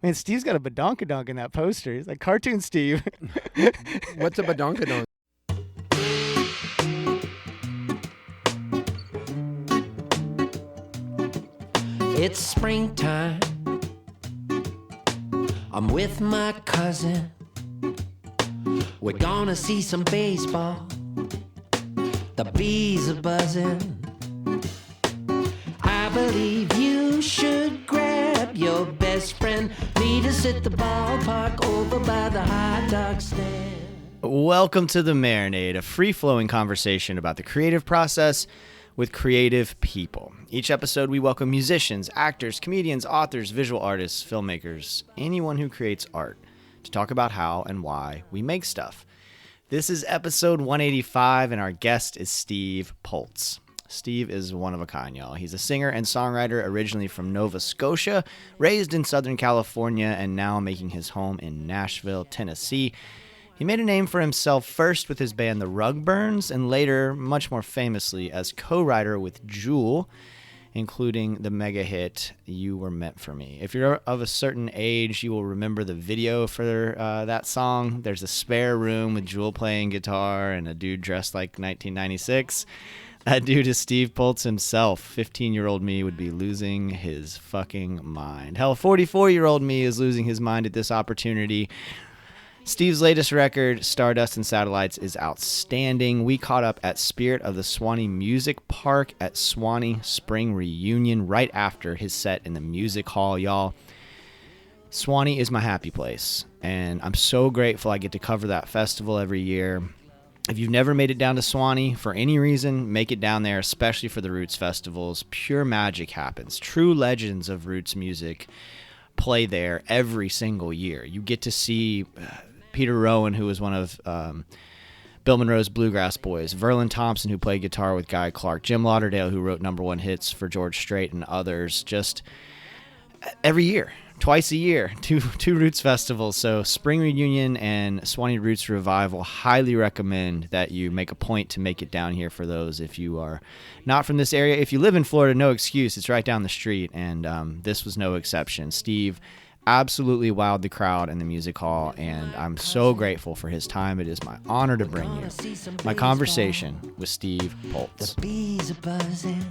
Man, Steve's got a badonkadonk in that poster. He's like, Cartoon Steve. What's a badonkadonk? It's springtime. I'm with my cousin. We're gonna see some baseball. The bees are buzzing. I believe you should grab your best friend. Meet us at the ballpark over by the hot dog stand. Welcome to the Marinade, a free-flowing conversation about the creative process with creative people. Each episode, we welcome musicians, actors, comedians, authors, visual artists, filmmakers, anyone who creates art, to talk about how and why we make stuff. This is episode 185, and our guest is Steve Poltz. Steve is one of a kind, y'all. He's a singer and songwriter originally from Nova Scotia, raised in Southern California, and now making his home in Nashville, Tennessee. He made a name for himself first with his band the Rugburns, and later, much more famously, as co-writer with Jewel, including the mega hit You Were Meant for Me. If you're of a certain age, you will remember the video for that song. There's a spare room with Jewel playing guitar and a dude dressed like 1996. That dude is Steve Poltz himself. 15-year-old me would be losing his fucking mind. Hell, 44-year-old me is losing his mind at this opportunity. Steve's latest record, Stardust and Satellites, is outstanding. We caught up at Spirit of the Swanee Music Park at Swanee Spring Reunion right after his set in the music hall, y'all. Swanee is my happy place, and I'm so grateful I get to cover that festival every year. If you've never made it down to Swanee for any reason, make it down there, especially for the Roots festivals. Pure magic happens. True legends of Roots music play there every single year. You get to see Peter Rowan, who was one of Bill Monroe's Bluegrass Boys, Verlin Thompson, who played guitar with Guy Clark, Jim Lauderdale, who wrote #1 hits for George Strait, and others, just every year, twice a year, two Roots festivals. So Spring Reunion and Swanee Roots Revival, highly recommend that you make a point to make it down here for those if you are not from this area. If you live in Florida, no excuse, it's right down the street, and this was no exception. Steve absolutely wowed the crowd in the music hall, and I'm so grateful for his time. It is my honor to bring you my conversation with Steve Poltz. The bees are buzzing.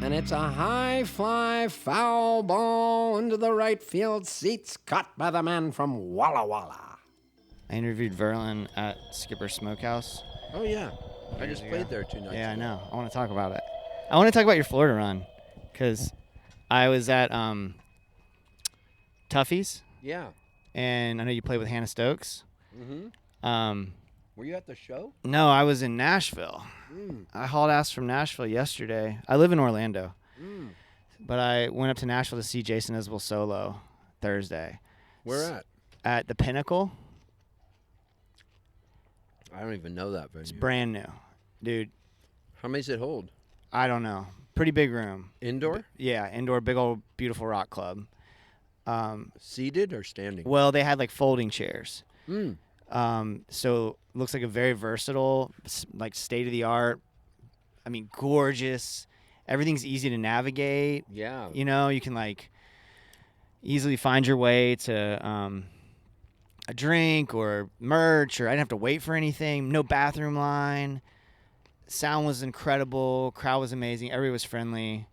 And it's a high fly foul ball into the right field seats, caught by the man from Walla Walla. I interviewed Verlin at Skipper Smokehouse. Oh, yeah. I just played there 2 nights Yeah, I ago. know. I want to talk about it. I want to talk about your Florida run, because I was at Tuffy's, Yeah. and I know you played with Hannah Stokes. Mm-hmm. Were you at the show? No, I was in Nashville. I hauled ass from Nashville yesterday. I live in Orlando, but I went up to Nashville to see Jason Isbell solo Thursday. Where at? At the Pinnacle. I don't even know that venue. It's brand new. Dude, How many does it hold? I don't know. Pretty big room. Indoor? Yeah, indoor, big old, beautiful rock club. Seated or standing? Well, they had like folding chairs. Mm. So looks like a very versatile, like state-of-the-art, I mean, gorgeous. Everything's easy to navigate. Yeah. You know, you can like easily find your way to a drink or merch, or I didn't have to wait for anything. No bathroom line. Sound was incredible. Crowd was amazing. Everybody was friendly.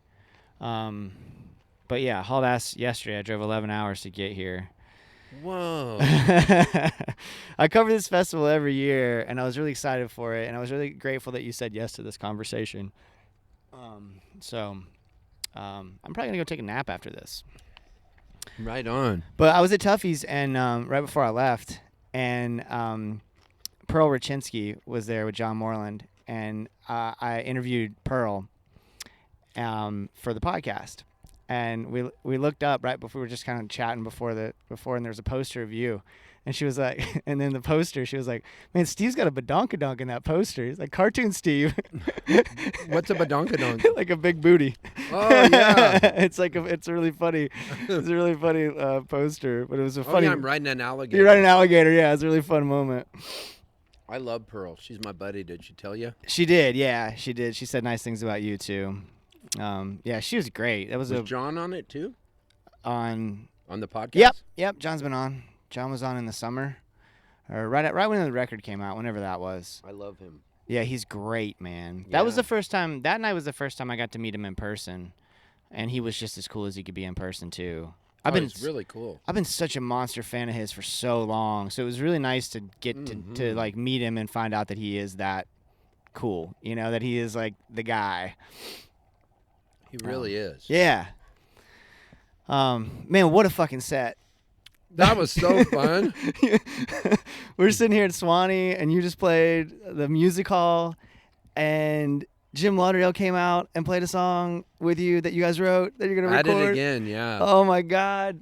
But yeah, hauled ass yesterday. I drove 11 hours to get here. Whoa. I cover this festival every year, and I was really excited for it, and I was really grateful that you said yes to this conversation. I'm probably going to go take a nap after this. Right on. But I was at Tuffy's, and right before I left, and Pearl Rachinsky was there with John Moreland, and I interviewed Pearl for the podcast. And we looked up right before, we were just kind of chatting before, and there was a poster of you. And she was like, and then the poster, she was like, man, Steve's got a badonkadonk in that poster. He's like, Cartoon Steve. What's a badonkadonk? Like a big booty. Oh, yeah. It's really funny. It's a really funny poster, but it was a funny. Oh, yeah, I'm riding an alligator. You're riding an alligator, yeah. It's a really fun moment. I love Pearl. She's my buddy. Did she tell you? She did, yeah, she did. She said nice things about you too. Yeah, she was great. That was John on it too? on On the podcast? Yep. John's been on. John was on in the summer, or right when the record came out, whenever that was. I love him. Yeah, he's great, man. Yeah. That was the first time. That night was the first time I got to meet him in person, and he was just as cool as he could be in person too. It's really cool. I've been such a monster fan of his for so long, so it was really nice to get to like meet him and find out that he is that cool. You know, that he is like the guy. He really is. Yeah. Man, what a fucking set. That was so fun. We're sitting here at Swanee, and you just played the music hall, and Jim Lauderdale came out and played a song with you that you guys wrote that you're gonna record. I did again, yeah. Oh my God!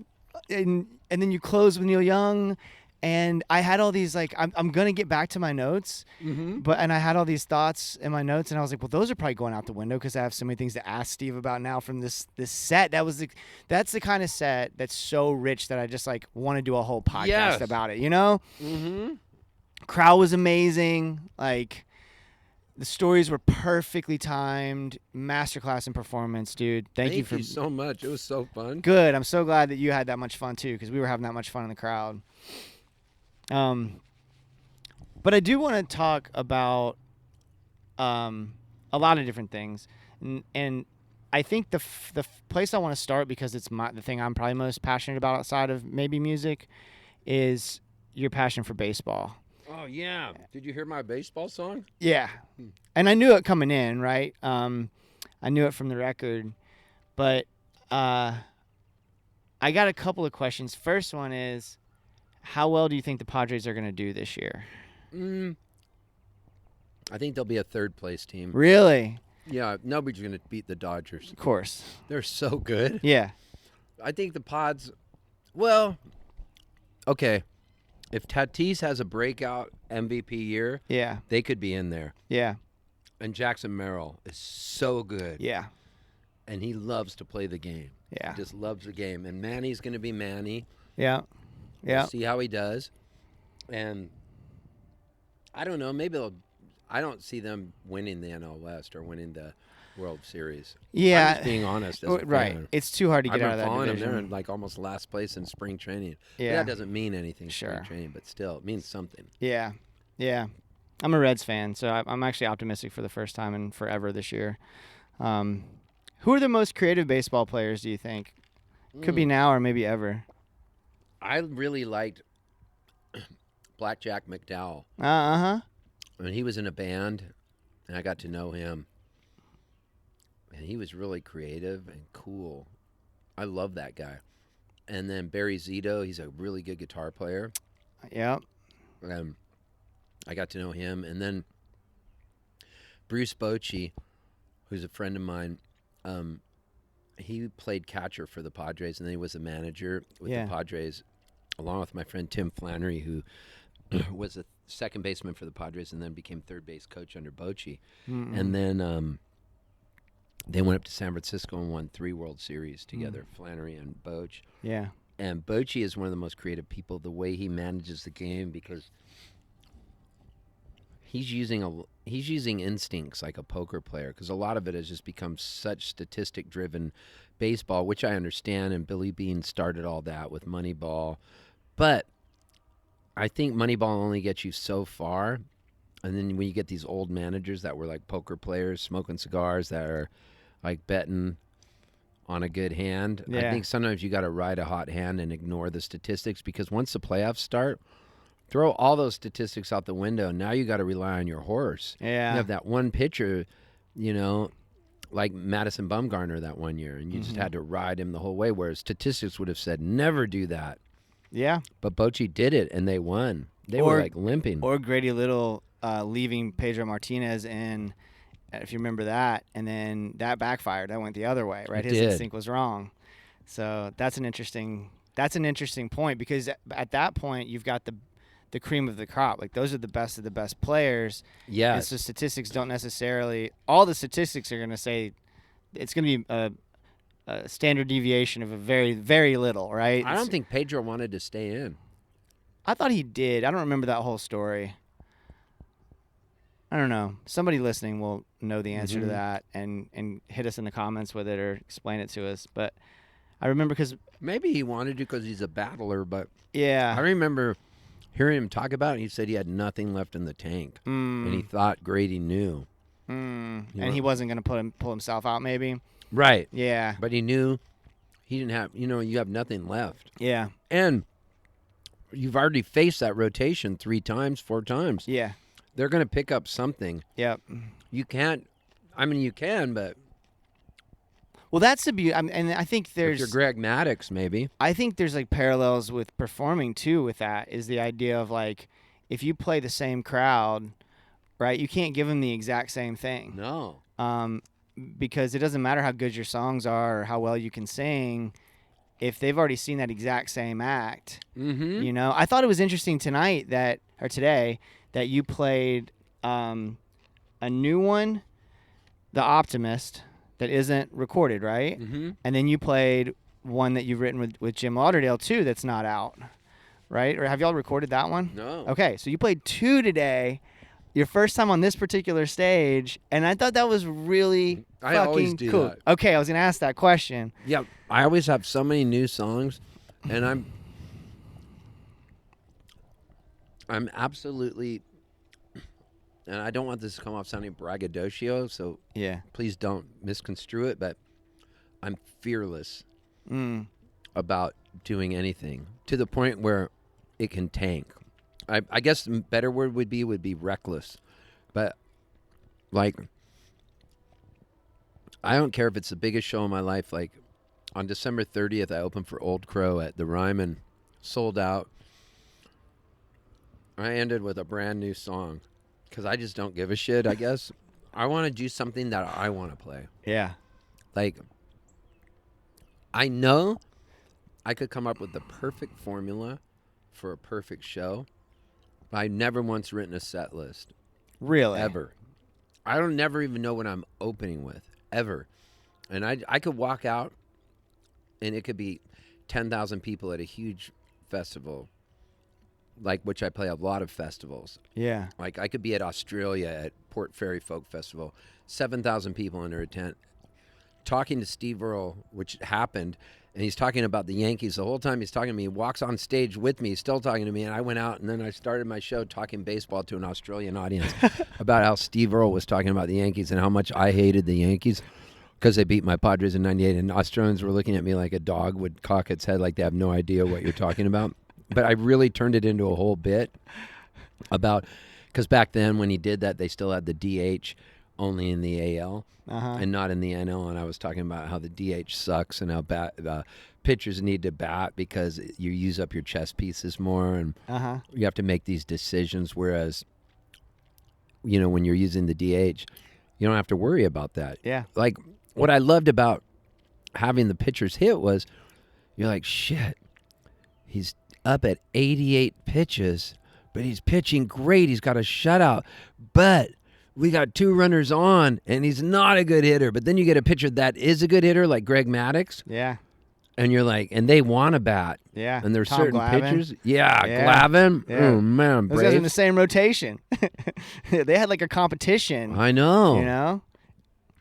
And then you closed with Neil Young, and I had all these like I'm gonna get back to my notes, and I had all these thoughts in my notes, and I was like, well, those are probably going out the window because I have so many things to ask Steve about now from this set. That's the kind of set that's so rich that I just like want to do a whole podcast about it. You know? Mm-hmm. Crowd was amazing. Like. The stories were perfectly timed. Masterclass in performance, dude. Thank you so much. It was so fun. Good. I'm so glad that you had that much fun too, because we were having that much fun in the crowd. But I do want to talk about a lot of different things, and I think the place I want to start, because it's the thing I'm probably most passionate about outside of maybe music, is your passion for baseball. Oh, yeah. Did you hear my baseball song? Yeah. And I knew it coming in, right? I knew it from the record. But I got a couple of questions. First one is, how well do you think the Padres are going to do this year? I think they'll be a third-place team. Really? Yeah, nobody's going to beat the Dodgers. Of course. They're so good. Yeah. I think the Pods, well, okay. If Tatis has a breakout MVP year, they could be in there. Yeah. And Jackson Merrill is so good. Yeah. And he loves to play the game. Yeah. He just loves the game. And Manny's going to be Manny. Yeah. Yeah. We'll see how he does. And I don't know, I don't see them winning the NL West or winning the World Series. Yeah. I'm just being honest. As a right. fan. It's too hard to get out of that following division. them. They're in like almost last place in spring training. Yeah. But that doesn't mean anything, Sure. spring training, but still, it means something. Yeah. Yeah. I'm a Reds fan, so I'm actually optimistic for the first time in forever this year. Who are the most creative baseball players, do you think? Could be now or maybe ever. I really liked Blackjack McDowell. Uh-huh. I mean, he was in a band, and I got to know him. And he was really creative and cool. I love that guy. And then Barry Zito, he's a really good guitar player. Yep. I got to know him. And then Bruce Bochy, who's a friend of mine, he played catcher for the Padres, and then he was a manager with the Padres, along with my friend Tim Flannery, who was a second baseman for the Padres and then became third base coach under Bochy. And then they went up to San Francisco and won 3 World Series together, Flannery and Boch. Yeah. And Bochy is one of the most creative people, the way he manages the game, because he's using instincts like a poker player, because a lot of it has just become such statistic-driven baseball, which I understand, and Billy Beane started all that with Moneyball. But I think Moneyball only gets you so far, and then when you get these old managers that were like poker players, smoking cigars, that are like betting on a good hand, I think sometimes you got to ride a hot hand and ignore the statistics, because once the playoffs start, throw all those statistics out the window. Now you got to rely on your horse. Yeah. You have that one pitcher, like Madison Bumgarner that one year, and you just had to ride him the whole way, whereas statistics would have said never do that. Yeah. But Bochy did it, and they won. They were like limping. Or Grady Little leaving Pedro Martinez in, if you remember that, and then that backfired. That went the other way, right? His instinct was wrong. So that's an interesting point, because at that point you've got the cream of the crop. Like, those are the best of the best players. Yeah. And so statistics don't necessarily – all the statistics are going to say it's going to be a standard deviation of a very, very little, right? I don't think Pedro wanted to stay in. I thought he did. I don't remember that whole story. I don't know. Somebody listening will know the answer Mm-hmm. to that and hit us in the comments with it or explain it to us. But I remember because, Maybe he wanted to because he's a battler, but I yeah. remember hearing him talk about it. He said he had nothing left in the tank, and he thought Grady knew. And know- he wasn't going to pull himself out, maybe. Right. Yeah. But he knew he didn't have, you have nothing left. Yeah. And you've already faced that rotation 3 times, 4 times. Yeah. They're going to pick up something. Yep. You can't, you can, but Well, that's the beauty. And I think if you're there's, Greg Maddux, maybe. I think there's like parallels with performing too. With that is the idea of like, if you play the same crowd, right? You can't give them the exact same thing. No. Because it doesn't matter how good your songs are or how well you can sing, if they've already seen that exact same act. Mm-hmm. I thought it was interesting today that you played a new one, The Optimist, that isn't recorded, right? Mm-hmm. And then you played one that you've written with Jim Lauderdale too that's not out, right? Or have y'all recorded that one? No. Okay, so you played 2 today. Your first time on this particular stage, and I thought that was really I fucking always do cool. that. Okay, I was gonna ask that question. Yeah, I always have so many new songs, and I'm absolutely, and I don't want this to come off sounding braggadocio, so Yeah. please don't misconstrue it, but I'm fearless Mm. about doing anything to the point where it can tank. I guess the better word would be reckless, but like I don't care if it's the biggest show of my life. Like on December 30th, I opened for Old Crow at the Ryman, sold out. I ended with a brand new song because I just don't give a shit. I guess I want to do something that I want to play. Yeah. Like I know I could come up with the perfect formula for a perfect show. I've never once written a set list, Really? ever. I don't never even know what I'm opening with, ever. And I could walk out, and it could be 10,000 people at a huge festival, like which I play a lot of festivals. Yeah. Like I could be at Australia at Port Fairy Folk Festival, 7,000 people under a tent, talking to Steve Earle, which happened. And he's talking about the Yankees the whole time he's talking to me. He walks on stage with me, still talking to me. And I went out, and then I started my show talking baseball to an Australian audience about how Steve Earle was talking about the Yankees and how much I hated the Yankees because they beat my Padres in '98. And Australians were looking at me like a dog would cock its head like they have no idea what you're talking about. But I really turned it into a whole bit about, because back then when he did that, they still had the DH only in the AL. And not in the NL, and I was talking about how the DH sucks and how pitchers need to bat because you use up your chess pieces more, and you have to make these decisions. Whereas, when you're using the DH, you don't have to worry about that. Yeah. Like what I loved about having the pitchers hit was, you're like, shit, he's up at 88 pitches, but he's pitching great. He's got a shutout, but we got 2 runners on, and he's not a good hitter. But then you get a pitcher that is a good hitter, like Greg Maddux, Yeah. and you're like, and they want to bat. Yeah. And there's Tom certain Glavine. pitchers. Yeah, Yeah. Glavine. Yeah. Oh, man. Those guys in the Braves. same rotation. They had like a competition. I know.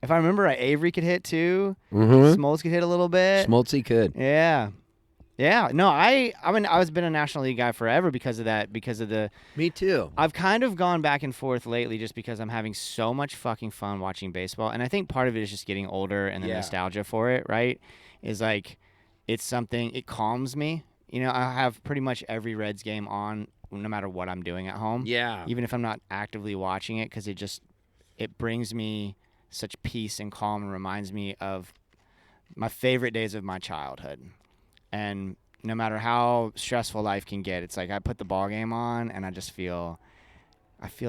If I remember right, Avery could hit too. Mm-hmm. Smoltz could hit a little bit. Smoltzy could. Yeah. Yeah. No, I was been a National League guy forever because of that, because of the Me too. I've kind of gone back and forth lately just because I'm having so much fucking fun watching baseball. And I think part of it is just getting older and the nostalgia for it, right? Is like, it's something, it calms me. I have pretty much every Reds game on no matter what I'm doing at home. Yeah. Even if I'm not actively watching it, because it brings me such peace and calm and reminds me of my favorite days of my childhood. And no matter how stressful life can get, it's like I put the ball game on and I feel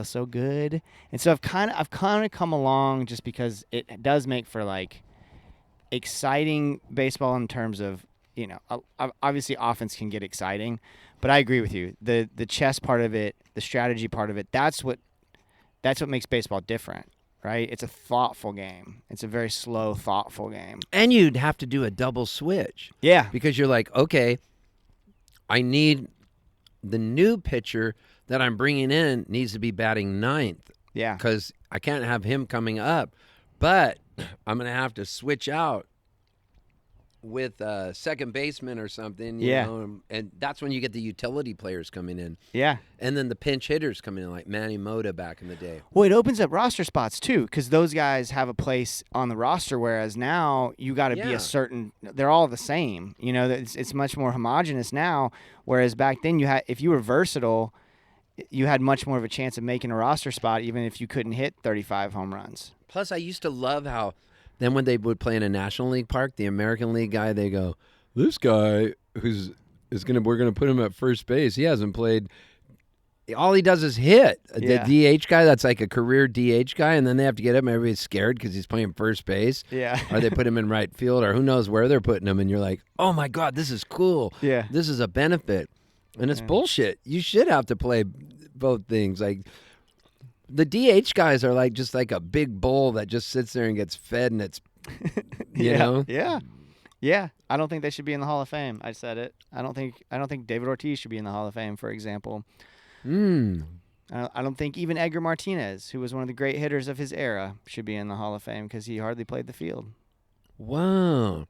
so good. And so I've kind of come along just because it does make for like exciting baseball in terms of, obviously offense can get exciting, but I agree with you. The chess part of it, the strategy part of it, that's what makes baseball different. Right? It's a thoughtful game. It's a very slow, thoughtful game. And you'd have to do a double switch. Yeah. Because you're like, okay, I need the new pitcher that I'm bringing in needs to be batting 9th. Yeah. Because I can't have him coming up, but I'm going to have to switch out with a second baseman or something, you know, and that's when you get the utility players coming in. Yeah. And then the pinch hitters coming in, like Manny Mota back in the day. Well, it opens up roster spots, too, because those guys have a place on the roster, whereas now you got to be a certain – they're all the same. You know, it's much more homogenous now, whereas back then if you were versatile, you had much more of a chance of making a roster spot even if you couldn't hit 35 home runs. Plus, I used to love how – then when they would play in a National League park, the American League guy, they go, this guy we're gonna put him at first base. He hasn't played. All he does is hit. Yeah. The DH guy, that's like a career DH guy, and then they have to get him. Everybody's scared because he's playing first base. Yeah. Or they put him in right field, or who knows where they're putting him, and you're like, oh my God, this is cool. Yeah. This is a benefit, and it's bullshit. You should have to play both things. Like the DH guys are like just like a big bull that just sits there and gets fed, and it's you know. Yeah. I don't think they should be in the Hall of Fame. I said it. I don't think David Ortiz should be in the Hall of Fame, for example. I don't think even Edgar Martinez, who was one of the great hitters of his era, should be in the Hall of Fame because he hardly played the field. Wow.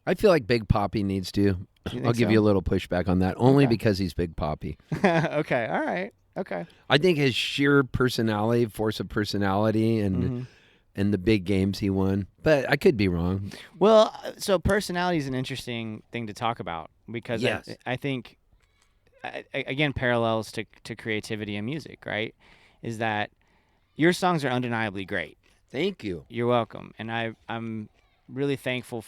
I feel like Big Papi needs to. I'll give you a little pushback on that, only because he's Big Papi. Okay. All right. Okay. I think his sheer personality, force of personality, and the big games he won. But I could be wrong. Well, so personality is an interesting thing to talk about because I think, again, parallels to creativity and music, right, is that your songs are undeniably great. Thank you. You're welcome. And I'm really thankful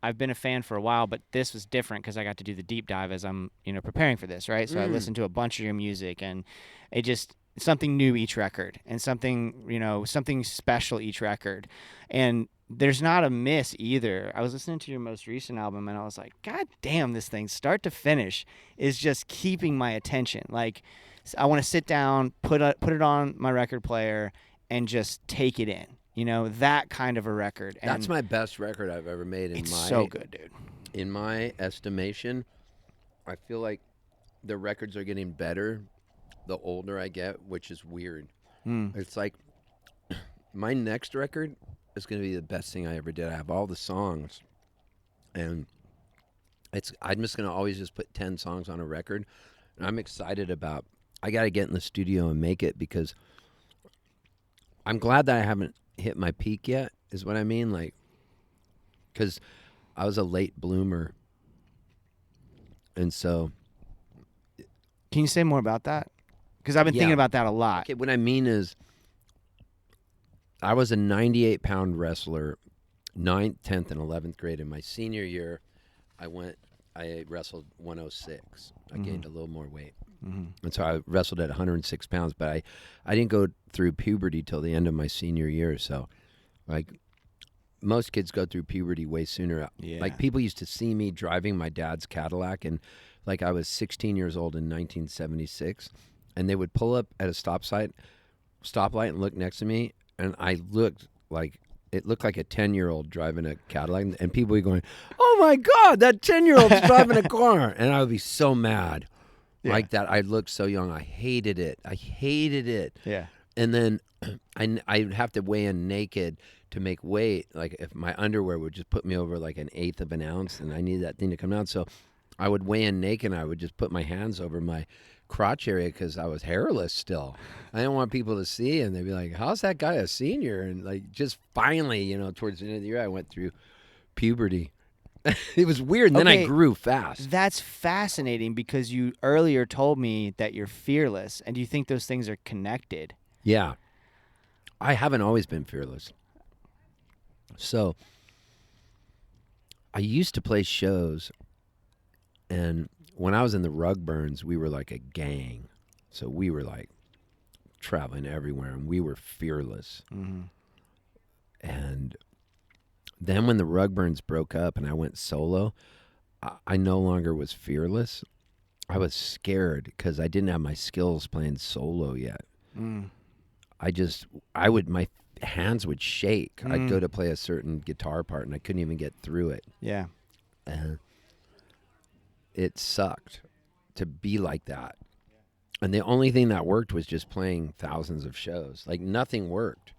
I've been a fan for a while, but this was different because I got to do the deep dive as I'm, preparing for this, right? So I listened to a bunch of your music, and it just something new each record, and something special each record, and there's not a miss either. I was listening to your most recent album, and I was like, God damn, this thing, start to finish, is just keeping my attention. Like, I want to sit down, put it on my record player, and just take it in. That kind of a record. And that's my best record I've ever made. It's so good, dude. In my estimation, I feel like the records are getting better the older I get, which is weird. It's like my next record is going to be the best thing I ever did. I have all the songs, and I'm just going to always just put 10 songs on a record, and I'm excited about. I got to get in the studio and make it because I'm glad that I haven't hit my peak yet, is what I mean. Like, because I was a late bloomer, and so. Can you say more about that? Because I've been thinking about that a lot. Okay, what I mean is, I was a 98-pound wrestler, 9th, 10th, and 11th grade. In my senior year, I wrestled 106. I gained a little more weight. And so I wrestled at 106 pounds, but I didn't go through puberty till the end of my senior year. So, like, most kids go through puberty way sooner. Yeah. Like, people used to see me driving my dad's Cadillac, and, like, I was 16 years old in 1976, and they would pull up at a stoplight and look next to me, and I looked like... It looked like a 10-year-old driving a Cadillac, and people would be going, oh, my God, that 10-year-old's driving a car. And I would be so mad like that. I looked so young. I hated it. Yeah. And then I'd have to weigh in naked to make weight. Like, if my underwear would just put me over like 1/8 of an ounce, and I needed that thing to come down. So I would weigh in naked, and I would just put my hands over my crotch area because I was hairless still. I didn't want people to see, and they'd be like, how's that guy a senior? And like, just finally, towards the end of the year, I went through puberty. It was weird, and then I grew fast. That's fascinating because you earlier told me that you're fearless, and do you think those things are connected? Yeah. I haven't always been fearless. So I used to play shows, and when I was in the Rugburns, we were like a gang. So we were like traveling everywhere, and we were fearless. And then when the Rugburns broke up and I went solo, I no longer was fearless. I was scared because I didn't have my skills playing solo yet. My hands would shake. I'd go to play a certain guitar part, and I couldn't even get through it. Yeah. It sucked to be like that. And the only thing that worked was just playing thousands of shows. Like, nothing worked.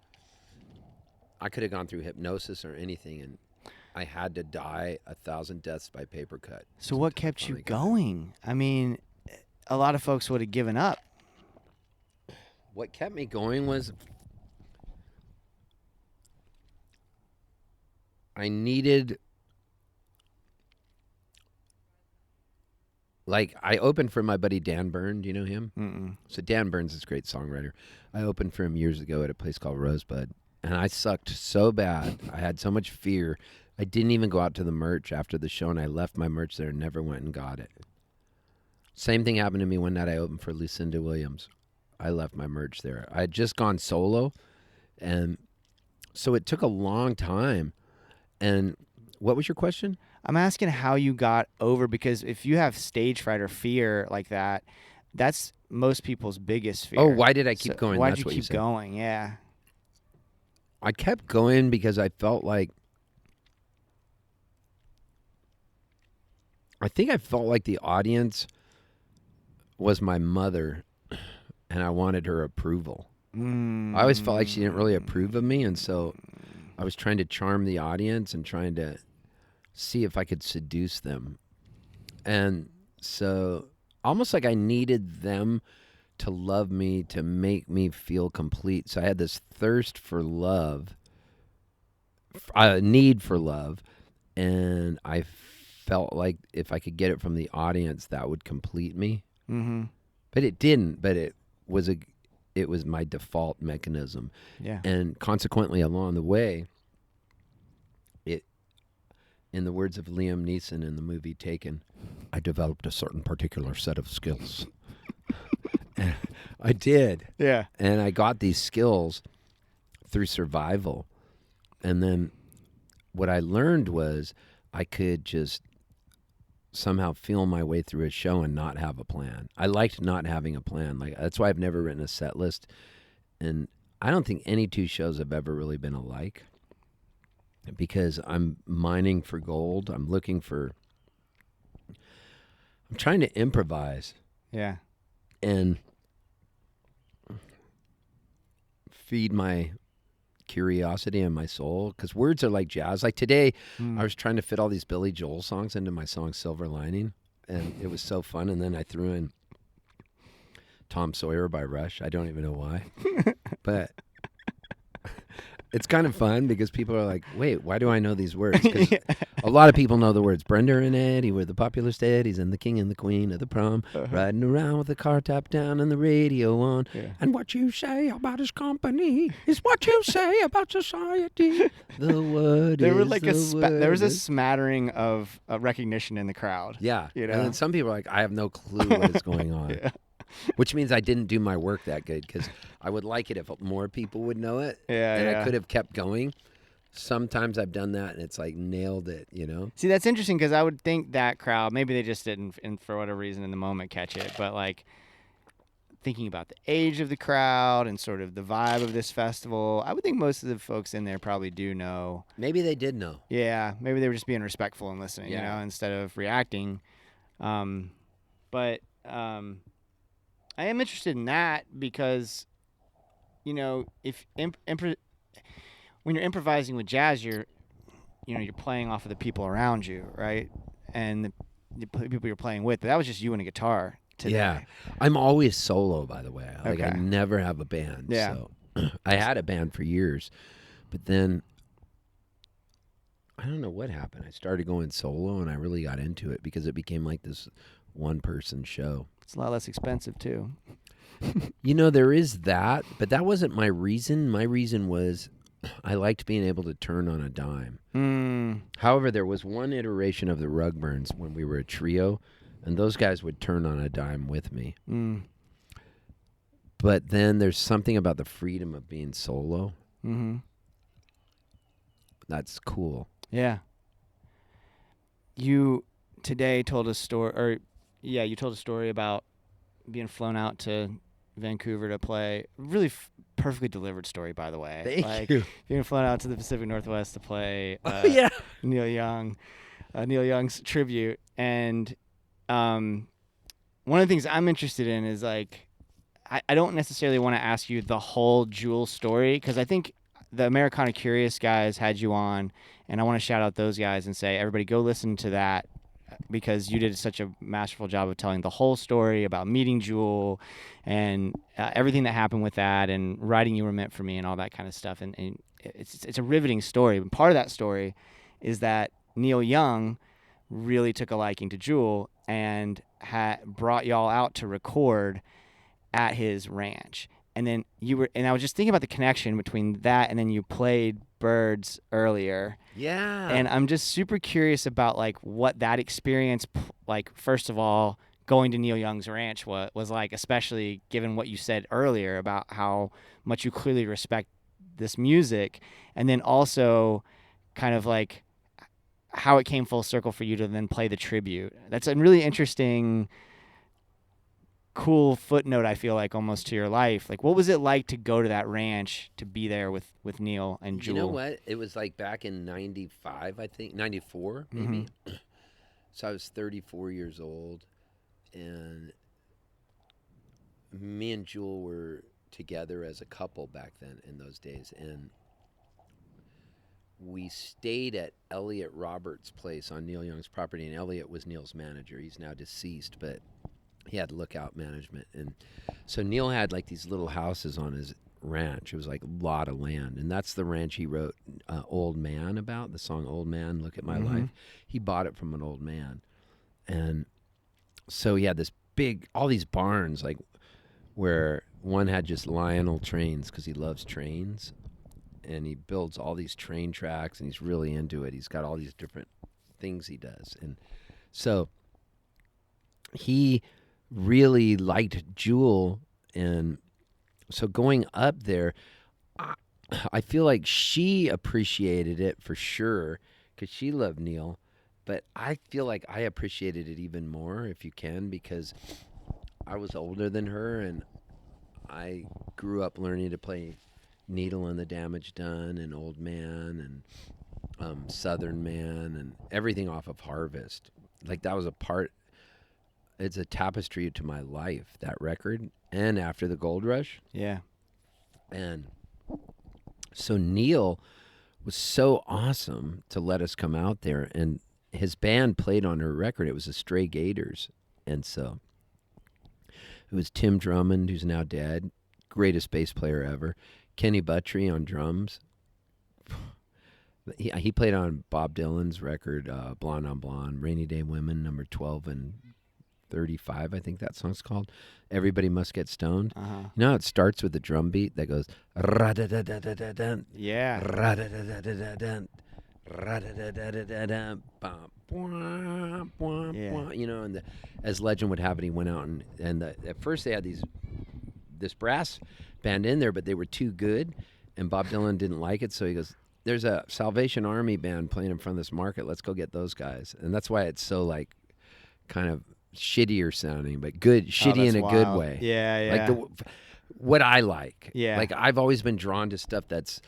I could have gone through hypnosis or anything, and I had to die 1,000 deaths by paper cut. So what kept you going? I mean, a lot of folks would have given up. What kept me going was I needed... Like, I opened for my buddy Dan Byrne. Do you know him? Mm-mm. So Dan Byrne's this great songwriter. I opened for him years ago at a place called Rosebud, and I sucked so bad. I had so much fear. I didn't even go out to the merch after the show, and I left my merch there and never went and got it. Same thing happened to me one night I opened for Lucinda Williams. I left my merch there. I had just gone solo, and so it took a long time. And what was your question? I'm asking how you got over, because if you have stage fright or fear like that, that's most people's biggest fear. Oh, why did I keep going? Why'd That's you what keep said. going? Yeah. I kept going because I felt like... I think I felt like the audience was my mother, and I wanted her approval. I always felt like she didn't really approve of me, and so I was trying to charm the audience and trying to see if I could seduce them. And so almost like I needed them to love me, to make me feel complete. So I had this thirst for love, a need for love, and I felt like if I could get it from the audience, that would complete me. Mm-hmm. But it didn't. But it was my default mechanism. Yeah. And consequently, along the way, in the words of Liam Neeson in the movie Taken, I developed a certain particular set of skills. And I did. Yeah. And I got these skills through survival. And then what I learned was I could just somehow feel my way through a show and not have a plan. I liked not having a plan. Like, that's why I've never written a set list. And I don't think any two shows have ever really been alike, because I'm mining for gold. I'm trying to improvise. Yeah. And feed my curiosity and my soul, because words are like jazz. Like today, I was trying to fit all these Billy Joel songs into my song Silver Lining, and it was so fun. And then I threw in Tom Sawyer by Rush. I don't even know why, but it's kind of fun because people are like, wait, why do I know these words? 'Cause a lot of people know the words. Brenda and Eddie were the popular steadies, and the king and the queen of the prom, riding around with the car top down and the radio on. Yeah. And what you say about his company is what you say about society. The word There is were like there was a is. smattering of recognition in the crowd. Yeah. You know? And then some people are like, I have no clue what is going on. Yeah. Which means I didn't do my work that good, because I would like it if more people would know it. Yeah, and yeah. I could have kept going. Sometimes I've done that, and it's like nailed it, you know? See, that's interesting, because I would think that crowd, maybe they just didn't, and for whatever reason in the moment, catch it. But like thinking about the age of the crowd and sort of the vibe of this festival, I would think most of the folks in there probably do know. Maybe they did know. Yeah, maybe they were just being respectful and listening, Yeah. you know, instead of reacting. But I am interested in that because, you know, if when you're improvising with jazz, you're playing off of the people around you, right? And the people you're playing with. But that was just you and a guitar today. Yeah. I'm always solo, by the way. Like, I Okay. never have a band. Yeah. So I had a band for years, but then I don't know what happened. I started going solo, and I really got into it because it became like this one-person show. It's a lot less expensive too. You know, there is that, but that wasn't my reason. My reason was I liked being able to turn on a dime. However, there was one iteration of the Rugburns when we were a trio, and those guys would turn on a dime with me. But then there's something about the freedom of being solo. Mm-hmm. That's cool. Yeah. You today told a story, you told a story about being flown out to Vancouver to play. Really perfectly delivered story, by the way. Thank you. Being flown out to the Pacific Northwest to play Yeah. Neil Young's tribute. And one of the things I'm interested in is like I don't necessarily want to ask you the whole Jewel story, because I think the Americana Curious guys had you on, and I want to shout out those guys and say, everybody go listen to that, because you did such a masterful job of telling the whole story about meeting Jewel and everything that happened with that, and writing You Were Meant for Me and all that kind of stuff. And it's a riveting story. And part of that story is that Neil Young really took a liking to Jewel and brought y'all out to record at his ranch. And then and I was just thinking about the connection between that, and then you played Birds earlier. Yeah. And I'm just super curious about like what that experience, like, first of all, going to Neil Young's ranch was like, especially given what you said earlier about how much you clearly respect this music, and then also kind of like how it came full circle for you to then play the tribute. That's a really interesting, cool footnote, I feel like, almost to your life. Like, what was it like to go to that ranch, to be there with Neil and Jewel? You know what? It was like back in 95, I think, 94 maybe. Mm-hmm. So I was 34 years old, and me and Jewel were together as a couple back then in those days, and we stayed at Elliot Roberts' place on Neil Young's property, and Elliot was Neil's manager. He's now deceased, but he had Lookout Management. And so Neil had like these little houses on his ranch. It was like a lot of land, and that's the ranch he wrote Old Man about, the song Old Man, Look at My Life. He bought it from an old man. And so he had this all these barns, like where one had just Lionel trains, because he loves trains, and he builds all these train tracks, and he's really into it. He's got all these different things he does. And so he really liked Jewel, and so going up there, I feel like she appreciated it for sure, because she loved Neil, but I feel like I appreciated it even more, if you can, because I was older than her, and I grew up learning to play Needle and the Damage Done and Old Man and Southern Man and everything off of Harvest. Like, that was it's a tapestry to my life, that record, and After the Gold Rush. Yeah. And so Neil was so awesome to let us come out there, and his band played on her record. It was the Stray Gators. And so it was Tim Drummond, who's now dead, greatest bass player ever, Kenny Buttrey on drums. He played on Bob Dylan's record, Blonde on Blonde, Rainy Day Women, number 12 and 35, I think that song's called. Everybody Must Get Stoned. Uh-huh. You know how it starts with a drum beat that goes ra-da-da-da-da-da-dun, Yeah. ra-da-da-da-da-da-dun, ra-da-da-da-da-da-dun, yeah. You know, and as legend would have it, he went out and at first they had this brass band in there, but they were too good, and Bob Dylan didn't like it, so he goes, there's a Salvation Army band playing in front of this market, let's go get those guys. And that's why it's so like kind of shittier sounding, but good, shitty in a wild. good way. Yeah. Like what I like. Yeah. Like, I've always been drawn to stuff that's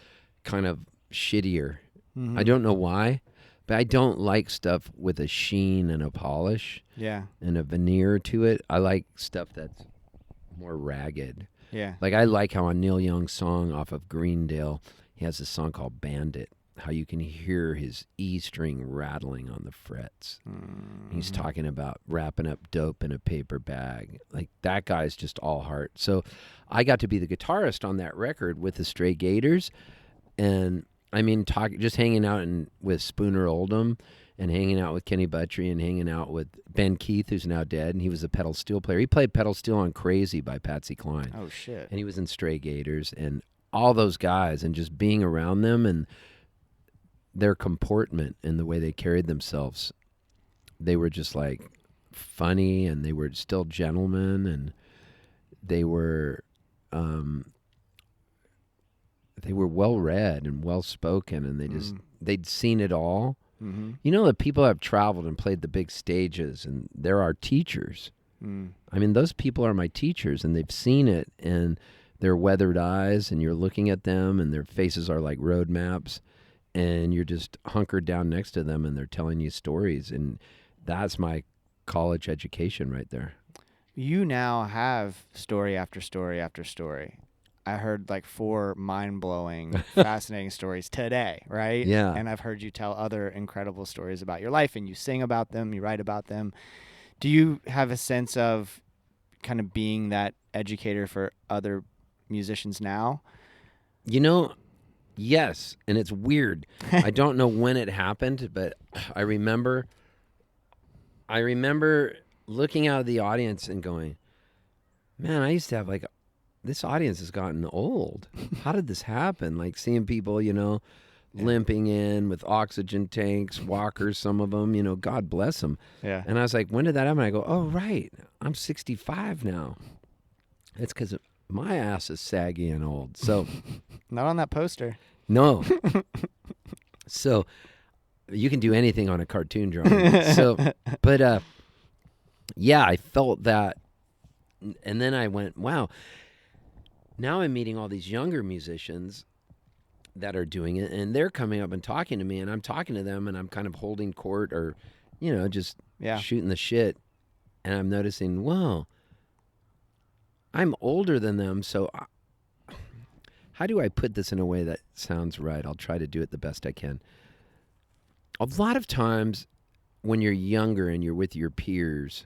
kind of shittier. Mm-hmm. I don't know why, but I don't like stuff with a sheen and a polish. Yeah. And a veneer to it. I like stuff that's more ragged. Yeah. Like, I like how on Neil Young's song off of Greendale, he has a song called Bandit, how you can hear his E string rattling on the frets. Mm-hmm. He's talking about wrapping up dope in a paper bag. Like, that guy's just all heart. So I got to be the guitarist on that record with the Stray Gators. And I mean, just hanging out with Spooner Oldham, and hanging out with Kenny Buttrey, and hanging out with Ben Keith, who's now dead, and he was a pedal steel player. He played pedal steel on Crazy by Patsy Cline. Oh, shit. And he was in Stray Gators, and all those guys, and just being around them and their comportment and the way they carried themselves. They were just like funny, and they were still gentlemen, and they were well read and well spoken, and they'd seen it all. Mm-hmm. You know that people have traveled and played the big stages, and they're our teachers. I mean, those people are my teachers, and they've seen it, and their weathered eyes, and you're looking at them, and their faces are like road maps, and you're just hunkered down next to them, and they're telling you stories, and that's my college education right there. you now have story after story after story. I heard like 4 mind-blowing, fascinating stories today, right? Yeah. And I've heard you tell other incredible stories about your life, and you sing about them, you write about them. Do you have a sense of kind of being that educator for other musicians now? Yes, and it's weird. I don't know when it happened, but I remember looking out of the audience and going, man, I used to have like, this audience has gotten old. How did this happen? Like seeing people, limping in with oxygen tanks, walkers, some of them, God bless them. Yeah. And I was like, when did that happen? I go, oh, right. I'm 65 now. It's because my ass is saggy and old. So Not on that poster. no. So you can do anything on a cartoon drawing. So, but yeah, I felt that. And then I went, wow. Now I'm meeting all these younger musicians that are doing it, and they're coming up and talking to me, and I'm talking to them, and I'm kind of holding court or, just shooting the shit. And I'm noticing, whoa, I'm older than them, so how do I put this in a way that sounds right? I'll try to do it the best I can. A lot of times when you're younger and you're with your peers,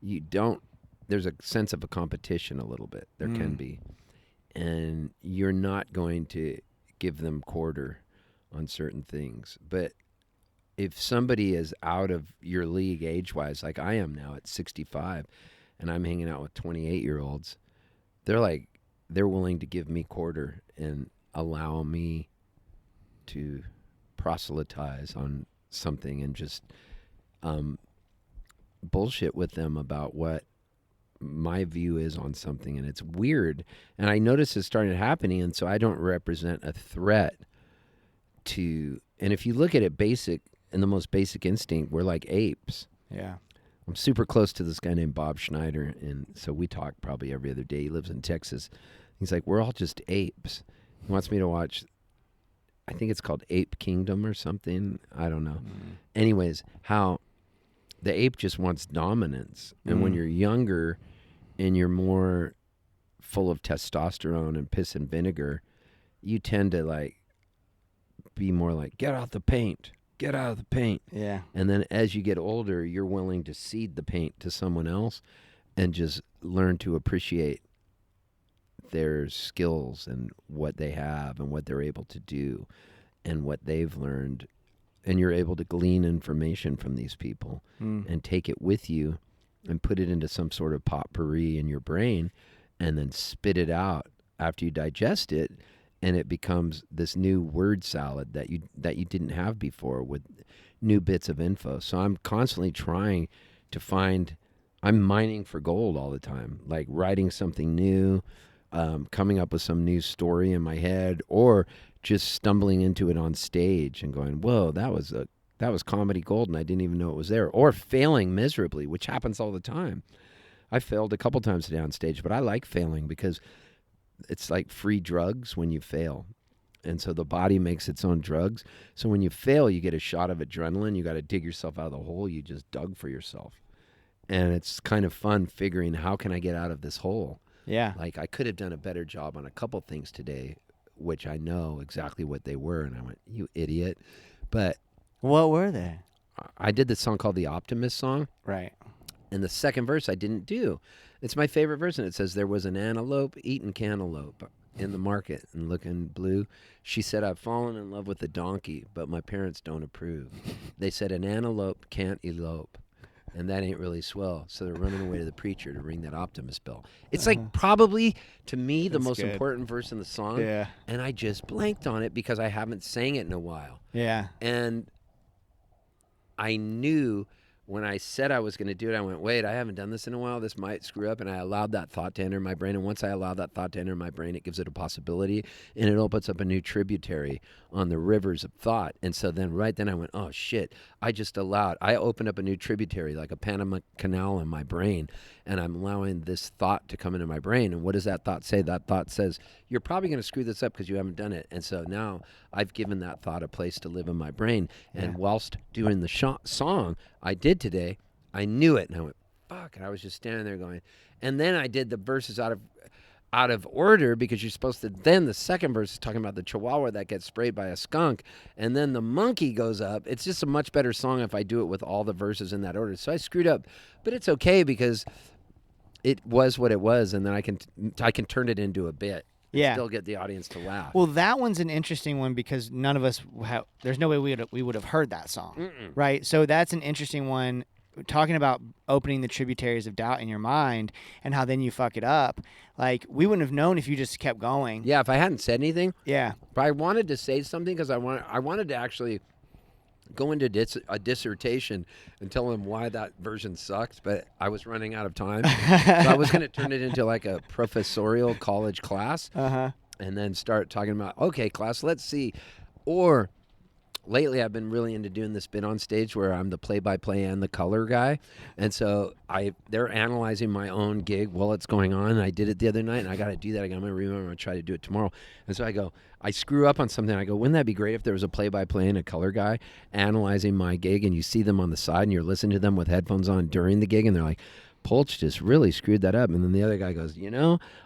there's a sense of a competition a little bit. There can be. And you're not going to give them quarter on certain things. But if somebody is out of your league age-wise, like I am now at 65, and I'm hanging out with 28-year-olds, they're willing to give me quarter and allow me to proselytize on something and just bullshit with them about what my view is on something. And it's weird, and I notice it started happening, and so I don't represent a threat to, and if you look at it in the most basic instinct, we're like apes. Yeah. I'm super close to this guy named Bob Schneider, and so we talk probably every other day. He lives in Texas. He's like, we're all just apes. He wants me to watch, I think it's called Ape Kingdom or something. I don't know. Anyways, how the ape just wants dominance. And when you're younger and you're more full of testosterone and piss and vinegar, you tend to be more like, get out the paint. Get out of the paint. Yeah. And then as you get older, you're willing to cede the paint to someone else and just learn to appreciate their skills and what they have and what they're able to do and what they've learned. And you're able to glean information from these people and take it with you and put it into some sort of potpourri in your brain and then spit it out after you digest it. And it becomes this new word salad that you didn't have before with new bits of info. So I'm constantly trying to I'm mining for gold all the time, like writing something new, coming up with some new story in my head, or just stumbling into it on stage and going, whoa, that was comedy gold and I didn't even know it was there. Or failing miserably, which happens all the time. I failed a couple times today on stage, but I like failing because it's like free drugs when you fail. And so the body makes its own drugs. So when you fail, you get a shot of adrenaline. You got to dig yourself out of the hole you just dug for yourself. And it's kind of fun figuring, how can I get out of this hole? Yeah. Like I could have done a better job on a couple things today, which I know exactly what they were. And I went, you idiot. But what were they? I did this song called the Optimist Song. Right. And the second verse I didn't do. It's my favorite verse, and it says, there was an antelope eating cantaloupe in the market and looking blue. She said, I've fallen in love with a donkey, but my parents don't approve. They said an antelope can't elope, and that ain't really swell. So they're running away to the preacher to ring that optimist bell. It's like probably, to me, the most important verse in the song. Yeah. And I just blanked on it because I haven't sang it in a while. Yeah. And I knew when I said I was going to do it, I went, wait, I haven't done this in a while. This might screw up. And I allowed that thought to enter my brain. And once I allow that thought to enter my brain, it gives it a possibility. And it opens up a new tributary on the rivers of thought. And so then right then I went, oh, shit. I opened up a new tributary, like a Panama Canal in my brain. And I'm allowing this thought to come into my brain. And what does that thought say? That thought says, you're probably going to screw this up because you haven't done it. And so now I've given that thought a place to live in my brain. And whilst doing the song I did today, I knew it. And I went, fuck. And I was just standing there going, and then I did the verses out of order because you're supposed to, then the second verse is talking about the chihuahua that gets sprayed by a skunk, and then the monkey goes up. It's just a much better song if I do it with all the verses in that order. So I screwed up, but it's okay because it was what it was, and then I can turn it into a bit. Yeah. Still get the audience to laugh. Well, that one's an interesting one because none of us there's no way we would have heard that song, right? So that's an interesting one. Talking about opening the tributaries of doubt in your mind and how then you fuck it up. Like, we wouldn't have known if you just kept going. Yeah, if I hadn't said anything. Yeah. But I wanted to say something because I wanted to actually go into a dissertation and tell him why that version sucked, but I was running out of time. So I was going to turn it into like a professorial college class and then start talking about, okay, class, let's see. Or lately I've been really into doing this bit on stage where I'm the play-by-play and the color guy. And so they're analyzing my own gig while it's going on. And I did it the other night, and I got to do that again. I'm going to remember. I'm going to try to do it tomorrow. And so I screw up on something. I go, wouldn't that be great if there was a play-by-play and a color guy analyzing my gig, and you see them on the side and you're listening to them with headphones on during the gig, and they're like, Poltz just really screwed that up. And then the other guy goes,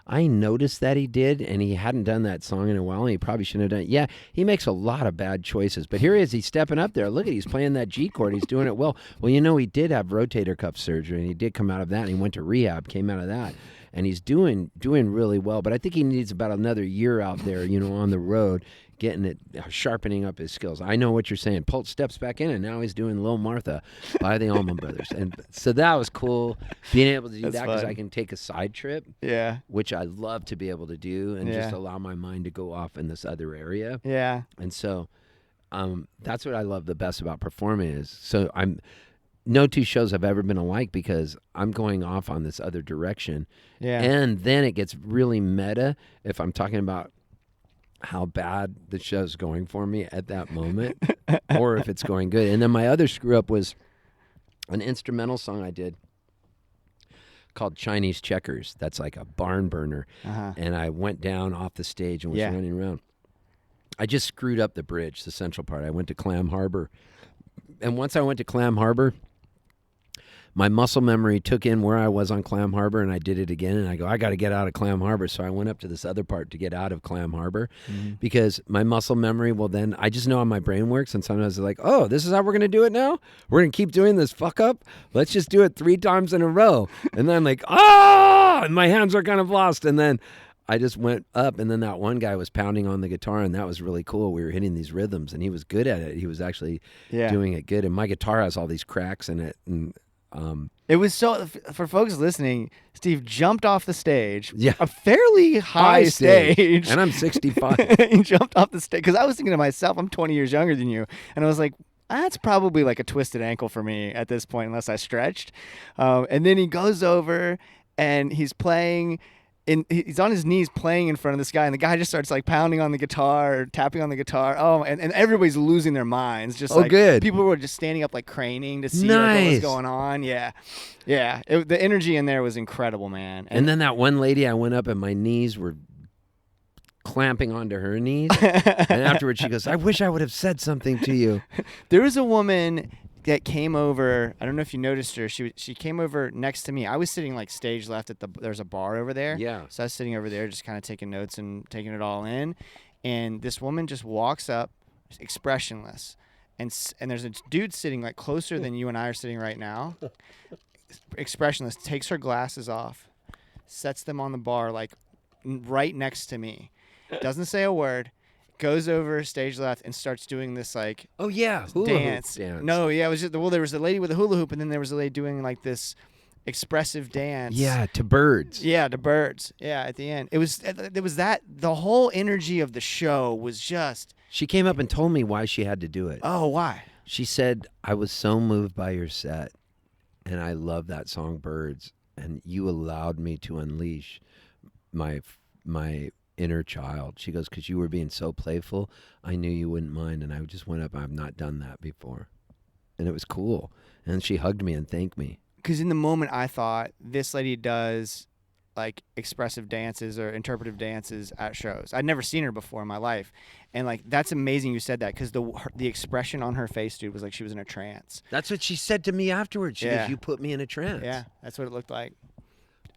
I noticed that he did, and he hadn't done that song in a while, and he probably shouldn't have done it. Yeah, he makes a lot of bad choices, but here he is. He's stepping up there. Look he's playing that G chord. He's doing it well. Well, he did have rotator cuff surgery, and he did come out of that, and he went to rehab, came out of that, and he's doing really well. But I think he needs about another year out there, on the road, getting it, sharpening up his skills. I know what you're saying. Poltz steps back in, and now he's doing Lil Martha by the Allman Brothers. And so that was cool, being able to do that because I can take a side trip, which I love to be able to do, and just allow my mind to go off in this other area. Yeah. And so that's what I love the best about performing is, so no two shows have ever been alike because I'm going off on this other direction. Yeah. And then it gets really meta if I'm talking about how bad the show's going for me at that moment or if it's going good. And then my other screw up was an instrumental song I did called Chinese Checkers. That's like a barn burner. And I went down off the stage and was running around. I just screwed up the bridge, the central part. I went to Clam Harbor. And once I went to Clam Harbor, my muscle memory took in where I was on Clam Harbor, and I did it again. And I go, I got to get out of Clam Harbor. So I went up to this other part to get out of Clam Harbor because my muscle memory, well, then I just know how my brain works. And sometimes it's like, oh, this is how we're going to do it now? We're going to keep doing this fuck up? Let's just do it 3 times in a row. And then I'm like, and my hands are kind of lost. And then I just went up, and then that one guy was pounding on the guitar, and that was really cool. We were hitting these rhythms, and he was good at it. He was actually doing it good. And my guitar has all these cracks in it, and it was so, for folks listening, Steve jumped off the stage, a fairly high stage, and I'm 65. He jumped off the stage because I was thinking to myself, I'm 20 years younger than you, and I was like, that's probably like a twisted ankle for me at this point, unless I stretched. And then he goes over and he's playing. He's on his knees playing in front of this guy, and the guy just starts like pounding on the guitar, tapping on the guitar. And everybody's losing their minds. Just good. People were just standing up like craning to see what was going on. Yeah. The energy in there was incredible, man. And then that one lady, I went up and my knees were clamping onto her knees. And afterwards she goes, I wish I would have said something to you. There was a woman that came over. I don't know if you noticed her. She came over next to me. I was sitting like stage left there's a bar over there. Yeah. So I was sitting over there just kind of taking notes and taking it all in. And this woman just walks up, expressionless. And there's a dude sitting like closer than you and I are sitting right now. Expressionless, takes her glasses off, sets them on the bar like right next to me. Doesn't say a word. Goes over stage left and starts doing this like hula dance. Hoop dance. No, it was just there was a lady with a hula hoop, and then there was a lady doing like this expressive dance. Yeah, to birds. Yeah, to birds. Yeah, at the end, it was that the whole energy of the show was just. She came up and told me why she had to do it. Oh, why? She said, I was so moved by your set, and I love that song Birds, and you allowed me to unleash my inner child. She goes, because you were being so playful, I knew you wouldn't mind, and I just went up. I've not done that before, and it was cool. And she hugged me and thanked me. Because in the moment, I thought this lady does like expressive dances or interpretive dances at shows. I'd never seen her before in my life, and like that's amazing you said that, because the expression on her face, dude, was like she was in a trance. That's what she said to me afterwards. She goes, "You put me in a trance." Yeah, that's what it looked like.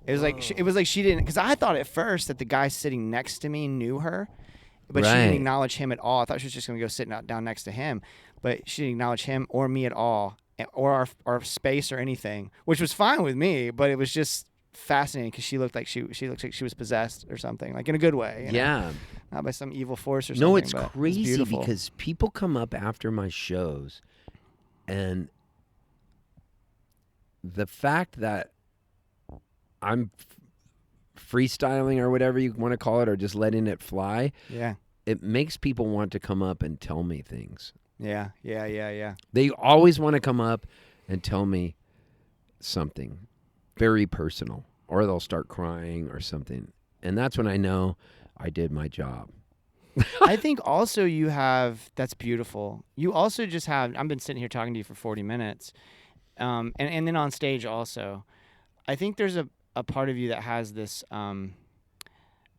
It was like she didn't, because I thought at first that the guy sitting next to me knew her, but she didn't acknowledge him at all. I thought she was just gonna go sit down next to him, but she didn't acknowledge him or me at all, or our space or anything, which was fine with me. But it was just fascinating because she looked like she looked like she was possessed or something, like in a good way. You know? Not by some evil force or something. No, it's but crazy it's because people come up after my shows, and the fact that I'm freestyling or whatever you want to call it, or just letting it fly, it makes people want to come up and tell me things. Yeah. They always want to come up and tell me something very personal, or they'll start crying or something. And that's when I know I did my job. I think also that's beautiful. You also just have, I've been sitting here talking to you for 40 minutes. And then on stage also, I think there's a part of you that has this